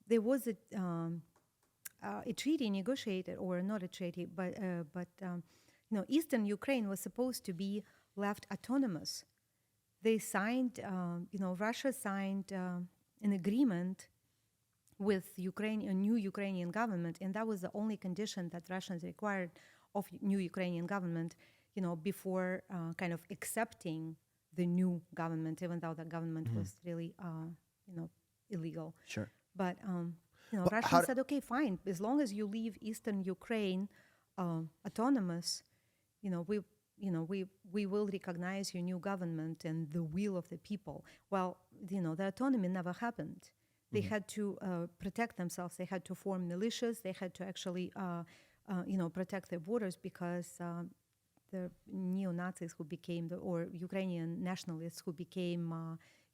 there was a treaty negotiated, or not a treaty, but you know, Eastern Ukraine was supposed to be left autonomous. They signed, you know, Russia signed an agreement with a new Ukrainian government, and that was the only condition that Russians required of new Ukrainian government, you know, before kind of accepting the new government, even though the government was really, you know, illegal. Sure. But you know, Russia said, okay, fine, as long as you leave Eastern Ukraine autonomous, you know, we will recognize your new government and the will of the people. Well, you know, the autonomy never happened. They had to protect themselves. They had to form militias. They had to actually, you know, protect their borders because the neo-Nazis who became, or Ukrainian nationalists who became,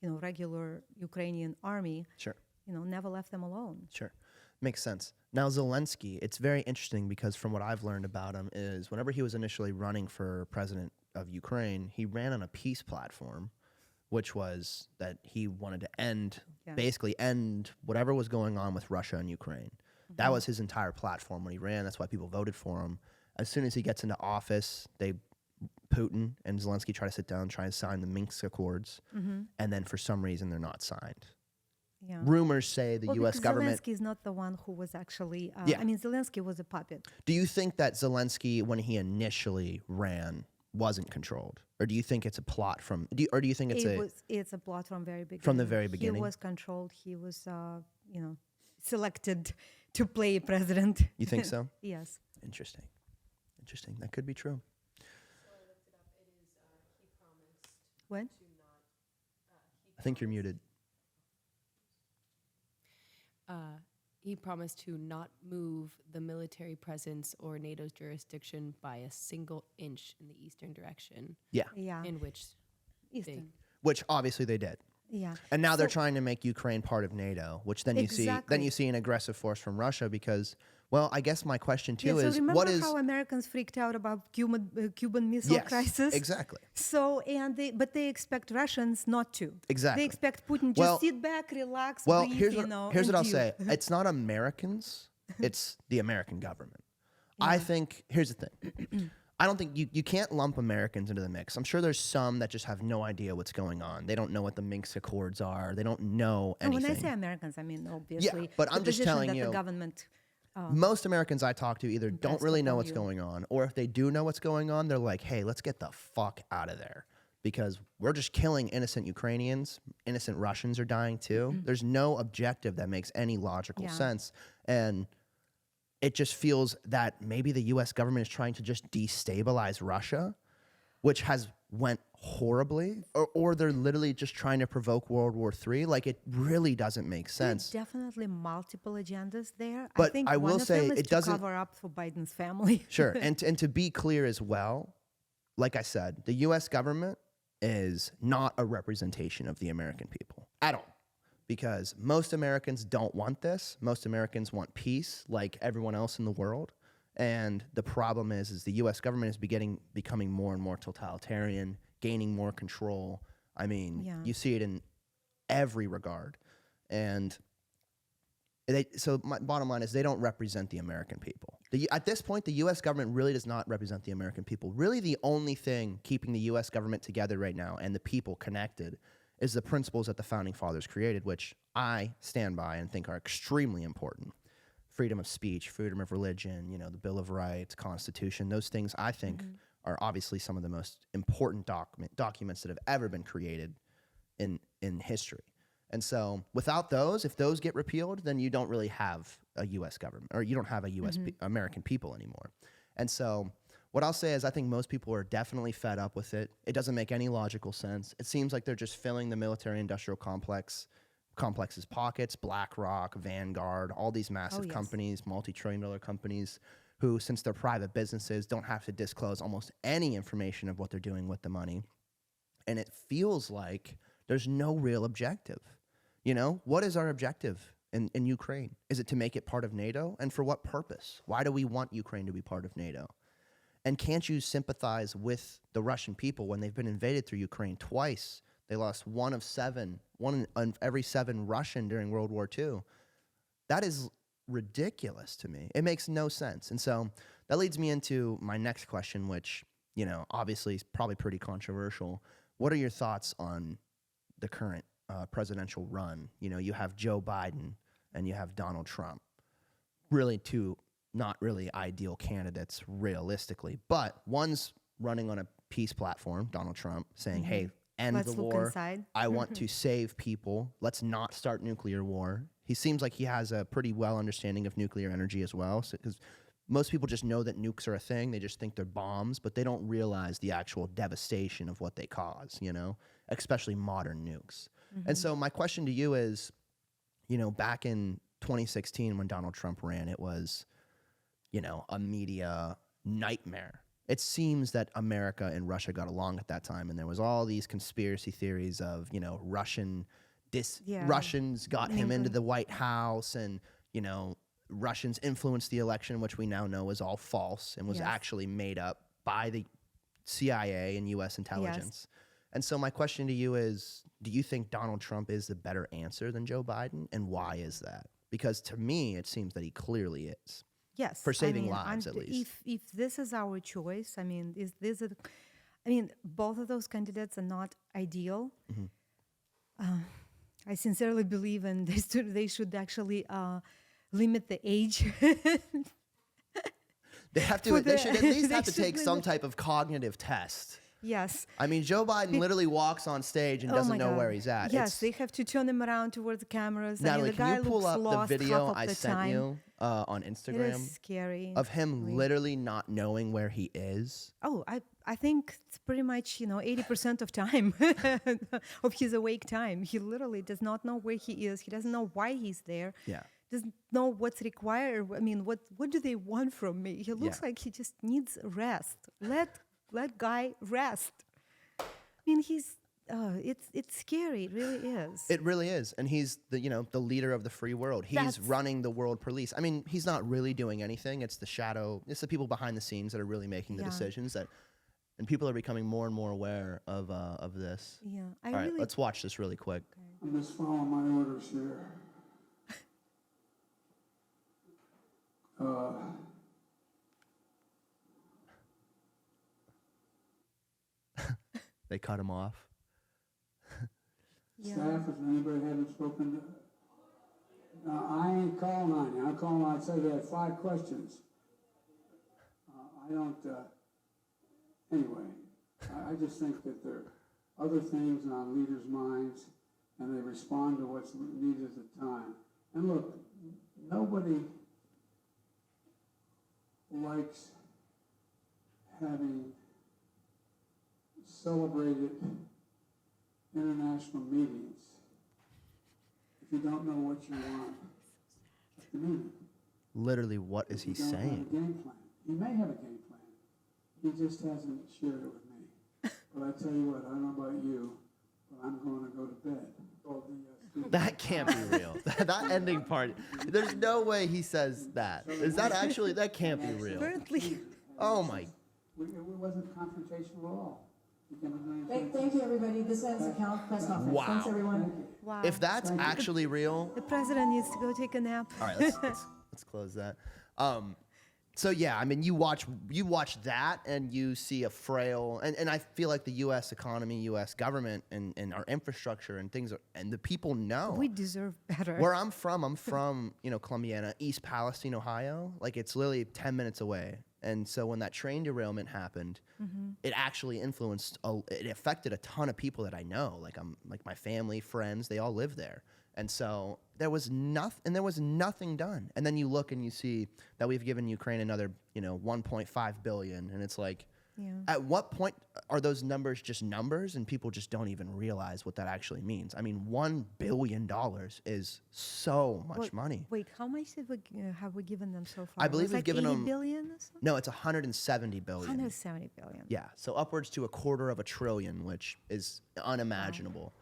you know, regular Ukrainian army, Sure. you know, never left them alone. Sure. Makes sense. Now, Zelensky, it's very interesting because from what I've learned about him is whenever he was initially running for president of Ukraine, he ran on a peace platform, which was that he wanted to basically end whatever was going on with Russia and Ukraine. That was his entire platform when he ran. That's why people voted for him. As soon as he gets into office, Putin and Zelensky try to sit down, try and sign the Minsk Accords, and then for some reason they're not signed. Yeah. Rumors say the U.S. government... Zelensky is not the one who was actually... Yeah. I mean, Zelensky was a puppet. Do you think that Zelensky, when he initially ran, wasn't controlled? Or do you think it's a plot from... Or do you think It's a plot from very beginning. From the very beginning? He was controlled. He was, you know, selected to play president. You think so? Yes. Interesting. That could be true. So I looked it up. It is, he promised What? to not... I think you're muted. He promised to not move the military presence or NATO's jurisdiction by a single inch in the eastern direction, Yeah. Yeah. in which Eastern. Which obviously they did. Yeah. And now they're trying to make Ukraine part of NATO, which then you Exactly. see an aggressive force from Russia because, well, I guess my question too Yeah, so is remember what is how Americans freaked out about Cuban Missile Crisis? Exactly. So, but they expect Russians not to. Exactly. They expect Putin just sit back, relax, Well, breathe, here's you what, know. here's and what I'll deal. say. It's not Americans, it's the American government. I think, here's the thing. I don't think you can't lump Americans into the mix. I'm sure there's some that just have no idea what's going on. They don't know what the Minsk Accords are. They don't know anything. When I say Americans, I mean obviously. Yeah, but the I'm just position telling that you, the government. Most Americans I talk to either don't really know what's upon you. going on, or if they do know what's going on, they're like, hey, let's get the fuck out of there. Because we're just killing innocent Ukrainians. Innocent Russians are dying too. There's no objective that makes any logical sense. And it just feels that maybe the U.S. government is trying to just destabilize Russia, which has went horribly, or they're literally just trying to provoke World War III. Like, it really doesn't make sense. There's definitely multiple agendas there. I But think I one will of say them is it to doesn't- cover up for Biden's family. Sure. And to be clear as well, like I said, the U.S. government is not a representation of the American people at all. Because most Americans don't want this. Most Americans want peace like everyone else in the world. And the problem is the U.S. government is becoming more and more totalitarian, gaining more control. I mean, Yeah. you see it in every regard. And so my bottom line is they don't represent the American people. At this point, the U.S. government really does not represent the American people. Really, the only thing keeping the U.S. government together right now and the people connected is the principles that the Founding Fathers created, which I stand by and think are extremely important. Freedom of speech, freedom of religion, the Bill of Rights, Constitution, those things I think are obviously some of the most important documents that have ever been created in history. And so without those, if those get repealed, then you don't really have a U.S. government, or you don't have a U.S. American people anymore. And so what I'll say is I think most people are definitely fed up with it. It doesn't make any logical sense. It seems like they're just filling the military-industrial complex's pockets, BlackRock, Vanguard, all these massive companies, multi-trillion-dollar companies who, since they're private businesses, don't have to disclose almost any information of what they're doing with the money. And it feels like there's no real objective. What is our objective in Ukraine? Is it to make it part of NATO? And for what purpose? Why do we want Ukraine to be part of NATO? And can't you sympathize with the Russian people when they've been invaded through Ukraine twice? They lost one in every 7 Russian during World War II. That is ridiculous to me. It makes no sense. And so that leads me into my next question, which, obviously is probably pretty controversial. What are your thoughts on the current presidential run? You have Joe Biden and you have Donald Trump. Really two not really ideal candidates realistically, but one's running on a peace platform, Donald Trump, saying, hey, end Let's the look war. inside. I want to save people. Let's not start nuclear war. He seems like he has a pretty well understanding of nuclear energy as well, because most people just know that nukes are a thing. They just think they're bombs, but they don't realize the actual devastation of what they cause, especially modern nukes. And so my question to you is, back in 2016 when Donald Trump ran, it was, a media nightmare. It seems that America and Russia got along at that time, and there was all these conspiracy theories of, Russians got him into the White House, and, Russians influenced the election, which we now know is all false and was actually made up by the CIA and U.S. intelligence. And so my question to you is, do you think Donald Trump is the better answer than Joe Biden, and why is that? Because to me, it seems that he clearly is. Yes, for saving lives, at least. If this is our choice, both of those candidates are not ideal. I sincerely believe in this. They should actually limit the age. They have to. They should at least have to take some type of cognitive test. Yes. I mean, Joe Biden literally walks on stage and doesn't know where he's at. Yes, they have to turn him around towards the cameras. Natalie, the guy can you pull looks up lost the video half of I the sent time. you on Instagram? It is scary. Of him literally not knowing where he is. Oh, I think it's pretty much 80% of time of his awake time. He literally does not know where he is. He doesn't know why he's there. Yeah. Doesn't know what's required. I mean, what do they want from me? He looks like he just needs rest. Let guy rest. I mean, it's scary. It really is. It really is. And he's the leader of the free world. He's running the world police. I mean, he's not really doing anything. It's the people behind the scenes that are really making the decisions and people are becoming more and more aware of this. Yeah. All right, let's watch this really quick. I'm just following my orders here. They cut him off. Staff, if anybody hadn't spoken to... I ain't calling on you. I'm calling on, I said they had 5 questions. I don't... Anyway, I just think that there are other things on leaders' minds, and they respond to what's needed at the time. And look, nobody likes having celebrated international meetings if you don't know what you want at the meeting? Literally, what is he You don't have a saying? game plan. He may have a game plan. He just hasn't shared it with me. But I tell you what, I don't know about you, but I'm going to go to bed. Told the, That can't be real. That ending part. There's no way he says that. Is that actually? That can't be real. Apparently. Oh my. It wasn't confrontational at all. Thank you, everybody. This ends the press conference. Wow. Thanks, everyone. Wow. If that's actually real, The president needs to go take a nap. all right, let's close that. So yeah, I mean, you watch that, and you see a frail, and I feel like the U.S. economy, U.S. government, and our infrastructure and things, and the people know. We deserve better. Where I'm from, Columbiana, East Palestine, Ohio. Like, it's literally 10 minutes away. And so when that train derailment happened, it actually it affected a ton of people that I know. Like my family, friends, they all live there. And so there was nothing done. And then you look and you see that we've given Ukraine another, 1.5 billion. And it's like, Yeah. at what point are those numbers just numbers and people just don't even realize what that actually means? I mean, $1 billion is so much money. Wait, how much have we given them so far? I believe we've like given 80 them- billion or something? No, it's 170 billion. 170 billion. Yeah, so upwards to $250 billion, which is unimaginable.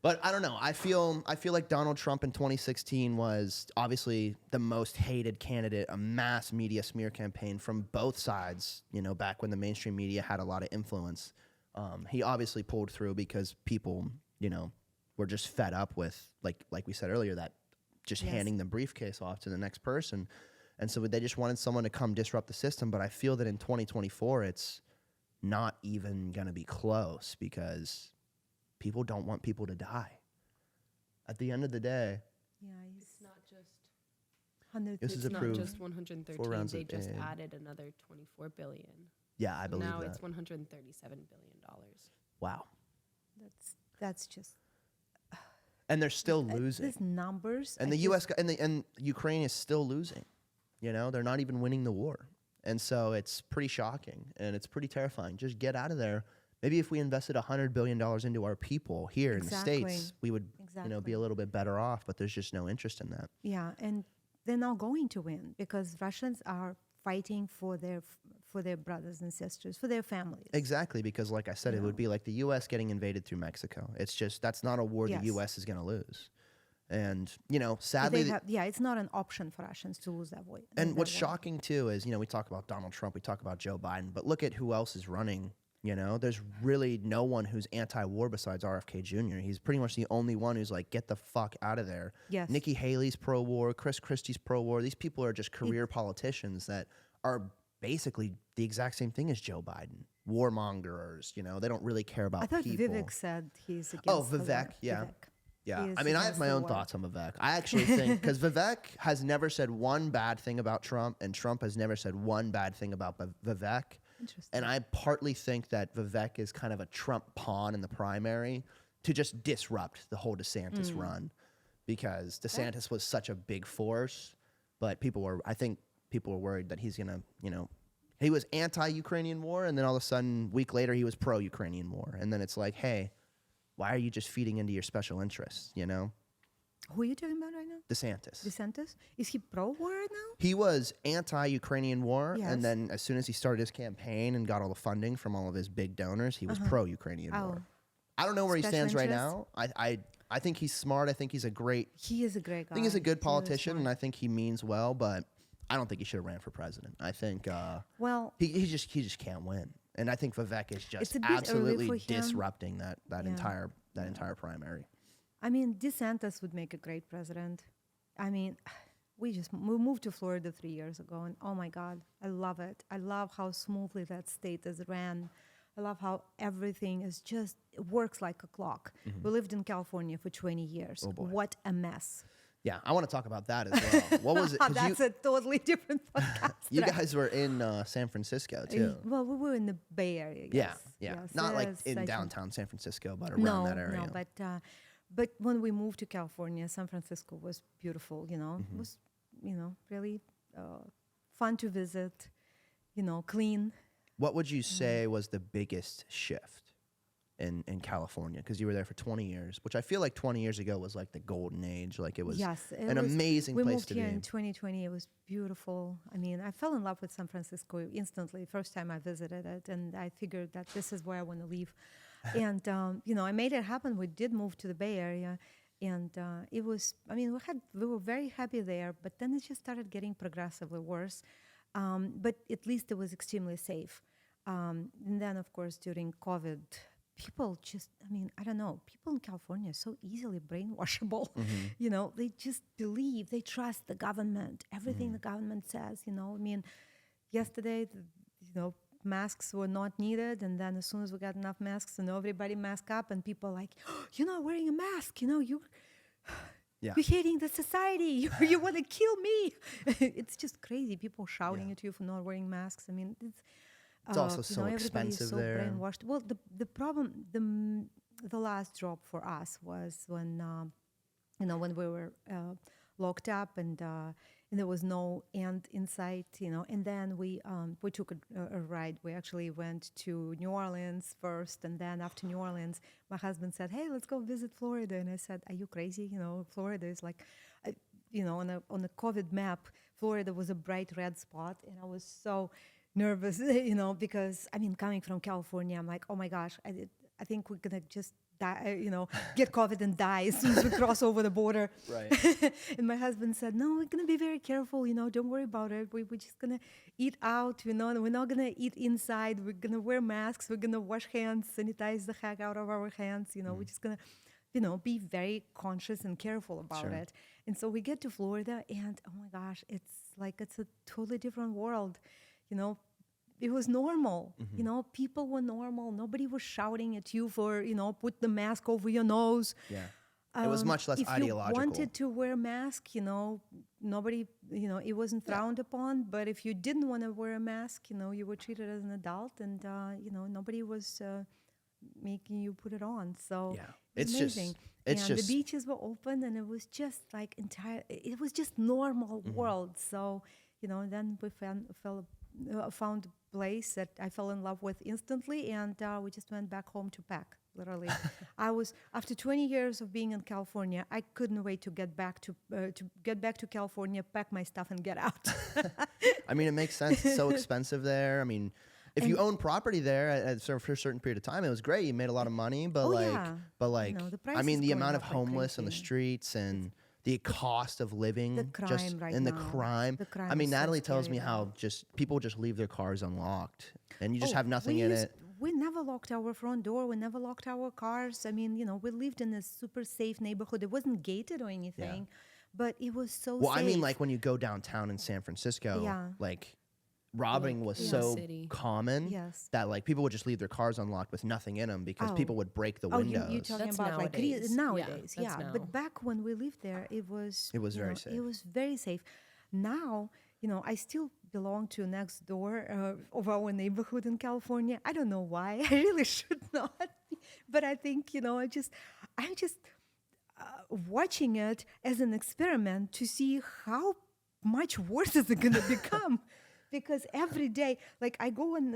But I don't know. I feel like Donald Trump in 2016 was obviously the most hated candidate, a mass media smear campaign from both sides, back when the mainstream media had a lot of influence. He obviously pulled through because people, were just fed up with, like we said earlier, that just Yes. handing the briefcase off to the next person. And so they just wanted someone to come disrupt the system. But I feel that in 2024, it's not even going to be close because people don't want people to die. At the end of the day, Yeah, he's It's not just 100. This is it's not approved. just 113. 4 rounds They of just aid. added another 24 billion. yeah, I So believe now that. it's 137 billion dollars. Wow. That's just And they're still losing. these numbers. And I the just- U.S. and Ukraine is still losing. They're not even winning the war. And so it's pretty shocking and it's pretty terrifying. Just get out of there. Maybe if we invested $100 billion into our people here in the Exactly. States, we would, be Exactly. a little bit better off. But there's just no interest in that. Yeah, and they're not going to win because Russians are fighting for their brothers and sisters, for their families. Exactly, because like I said, it would be like the U.S. getting invaded through Mexico. It's just that's not a war Yes. the U.S. is going to lose. And, So sadly, it's not an option for Russians to lose that way. and what's shocking too is, we talk about Donald Trump, we talk about Joe Biden, but look at who else is running. There's really no one who's anti-war besides RFK Jr. He's pretty much the only one who's like, get the fuck out of there. Yes. Nikki Haley's pro-war, Chris Christie's pro-war. These people are just career politicians that are basically the exact same thing as Joe Biden. Warmongers, they don't really care about I thought people. Vivek said he's against Oh, the war. Vivek, yeah. Vivek. Yeah, He is I mean, I have against my the own war. thoughts on Vivek. I actually think, because Vivek has never said one bad thing about Trump, and Trump has never said one bad thing about Vivek. Interesting. And I partly think that Vivek is kind of a Trump pawn in the primary to just disrupt the whole DeSantis run, because DeSantis was such a big force, but I think people were worried that he's going to, he was anti-Ukrainian war, and then all of a sudden, a week later, he was pro-Ukrainian war. And then it's like, hey, why are you just feeding into your special interests, Who are you talking about right now? DeSantis. DeSantis? Is he pro-war right now? He was anti-Ukrainian war, Yes. and then as soon as he started his campaign and got all the funding from all of his big donors, he was pro-Ukrainian war. I don't know where he Special stands right interest? now. I think he's smart. I think he's a great. He is a great guy. I think he's a good He's really politician, and smart. I think he means well. But I don't think he should have ran for president. I think Well, he just can't win, and I think Vivek is It's just a bit early absolutely for him. disrupting that Yeah. entire primary. I mean, DeSantis would make a great president. I mean, we moved to Florida 3 years ago, and oh my God, I love it. I love how smoothly that state is ran. I love how everything is just it works like a clock. We lived in California for 20 years. Oh, boy. What a mess! Yeah, I want to talk about that as well. What was it? 'Cause That's a totally different podcast. you right? guys were in San Francisco too. Well, we were in the Bay Area. Yeah, Yes. yeah. Yes, Not like yes, in I think. downtown San Francisco, but around that area. No, but when we moved to California, San Francisco was beautiful. It was really fun to visit. Clean. What would you say was the biggest shift in California, because you were there for 20 years, which I feel like 20 years ago was like the golden age. Like it was an amazing we place moved to here be. in 2020. It was beautiful. I mean, I fell in love with San Francisco instantly. First time I visited it, and I figured that this is where I want to live. And I made it happen. We did move to the Bay Area, and it was. I mean, we were very happy there, but then it just started getting progressively worse. But at least it was extremely safe. And then, of course, during COVID, people just, I mean, I don't know, people in California are so easily brainwashable. They just believe, they trust the government, everything the government says, I mean, yesterday, masks were not needed. And then as soon as we got enough masks, everybody mask up, and people like, you're not wearing a mask, you're hating the society. You want to kill me. It's just crazy. People shouting at you for not wearing masks. I mean, it's also so everybody expensive is so there. brainwashed. Well, the problem, the last drop for us was when when we were locked up, and there was no end in sight, and then we took a ride. We actually went to New Orleans first, and then after New Orleans, my husband said, "Hey, let's go visit Florida." And I said, "Are you crazy? Florida is like, on a COVID map, Florida was a bright red spot," and I was so nervous, because I mean, coming from California, I'm like, oh my gosh, I think we're gonna just die, get COVID and die as soon as we cross over the border. Right. And my husband said, no, we're gonna be very careful, don't worry about it. We're just gonna eat out, and we're not gonna eat inside. We're gonna wear masks. We're gonna wash hands, sanitize the heck out of our hands. We're just gonna, be very conscious and careful about it. And so we get to Florida, and oh my gosh, it's a totally different world. It was normal. People were normal. Nobody was shouting at you for, put the mask over your nose. Yeah. It was much less ideological. If you wanted to wear a mask, nobody, it wasn't frowned upon. But if you didn't want to wear a mask, you were treated as an adult, and, nobody was making you put it on. So it's amazing. The beaches were open, and it was just like it was just normal world. So, then we found a place that I fell in love with instantly, and we just went back home to pack, literally. After 20 years of being in California, I couldn't wait to get back to California, pack my stuff, and get out. I mean, it makes sense. It's so expensive there. I mean, if you own property there for a certain period of time, it was great. You made a lot of money, but the price I mean, is the going amount of up like homeless on the crazy. streets and the cost of living, The crime right and the now. crime. The crime I mean, is so Natalie tells me scary how now. just people just leave their cars unlocked, and you just have nothing in it. We never locked our front door. We never locked our cars. I mean, we lived in a super safe neighborhood. It wasn't gated or anything, but it was so Well, safe. I mean, like when you go downtown in San Francisco, like robbing was so common that like people would just leave their cars unlocked with nothing in them because people would break the windows. You're talking That's about nowadays. nowadays, Yeah, that's now. But back when we lived there, it was very safe. It was very safe. Now, I still belong to next door of our neighborhood in California. I don't know why. I really should not, but I think I'm just watching it as an experiment to see how much worse is it going to become. Because every day, like I go and,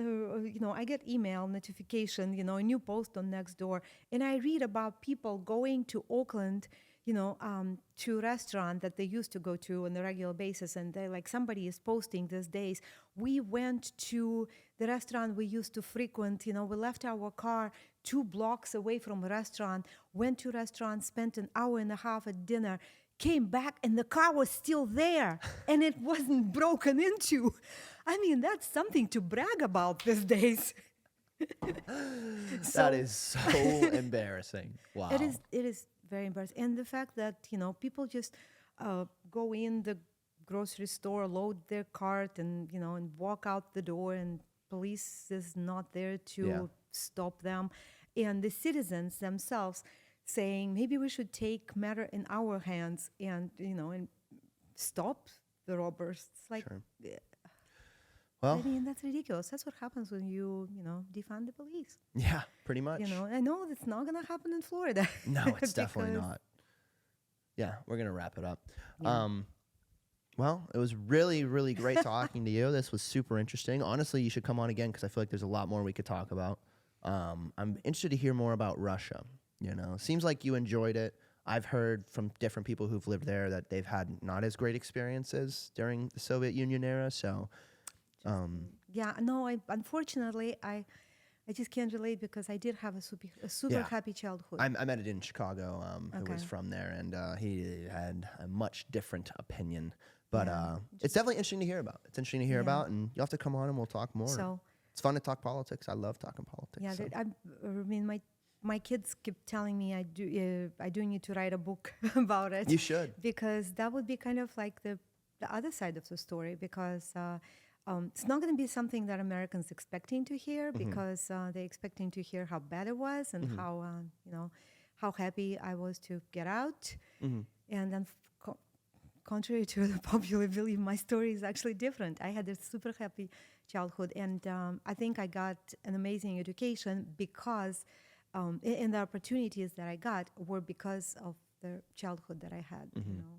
I get email notification, a new post on Nextdoor, and I read about people going to Oakland, to a restaurant that they used to go to on a regular basis. And they like somebody is posting these days, we went to the restaurant we used to frequent, we left our car 2 blocks away from a restaurant, went to a restaurant, spent an hour and a half at dinner, came back, and the car was still there and it wasn't broken into. I mean, that's something to brag about these days. That is so embarrassing. Wow. It is very embarrassing. And the fact that, people just go in the grocery store, load their cart, and, and walk out the door, and police is not there to stop them. And the citizens themselves saying maybe we should take matter in our hands and and stop the robbers. It's like, well, I mean, that's ridiculous. That's what happens when you defund the police. Yeah, pretty much. I know it's not gonna happen in Florida. No, it's definitely not. Yeah, we're gonna wrap it up. Yeah. Well, it was really, really great talking to you. This was super interesting. Honestly, you should come on again because I feel like there's a lot more we could talk about. I'm interested to hear more about Russia. You know, seems like you enjoyed it. I've heard from different people who've lived there that they've had not as great experiences during the Soviet Union era. So, Yeah, no, unfortunately, I just can't relate because I did have a super Yeah. happy childhood. I met it in Chicago, who was Okay. from there, and he had a much different opinion. But Yeah. it's definitely interesting to hear about. It's interesting to hear Yeah. about, and you'll have to come on and we'll talk more. So It's fun to talk politics. I love talking politics. yeah, so. I mean, my kids keep telling me I do need to write a book about it. You should. Because that would be kind of like the other side of the story, because it's not going to be something that Americans expecting to hear, because they're expecting to hear how bad it was and how how happy I was to get out. And then contrary to the popular belief, my story is actually different. I had a super happy childhood, and I think I got an amazing education because and the opportunities that I got were because of the childhood that I had. You know,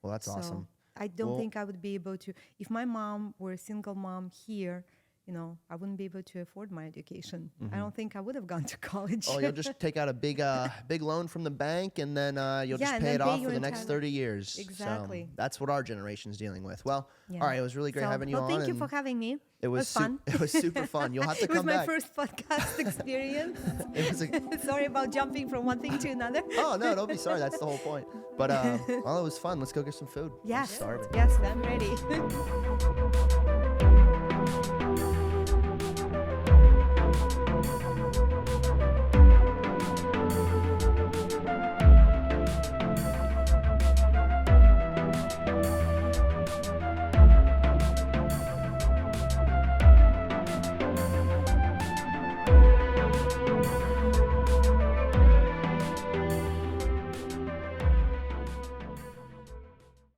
Well, that's so awesome. I don't Well- think I would be able to, if my mom were a single mom here, you know, I wouldn't be able to afford my education. I don't think I would have gone to college. Oh, you'll just take out a big loan from the bank, and then you'll Yeah, just and pay then it pay off your for the next entire- 30 years. Exactly. So that's what our generation's dealing with. Well, Yeah. all right, it was really great So, having you well, on. thank you and for having me. It was fun. It was super fun. You'll have to It was come my back. first podcast experience. It was a, Sorry about jumping from one thing to another. oh no, don't be sorry. That's the whole point. But well, it was fun. Let's go get some food. I'm Yes. starving. Yes, I'm ready.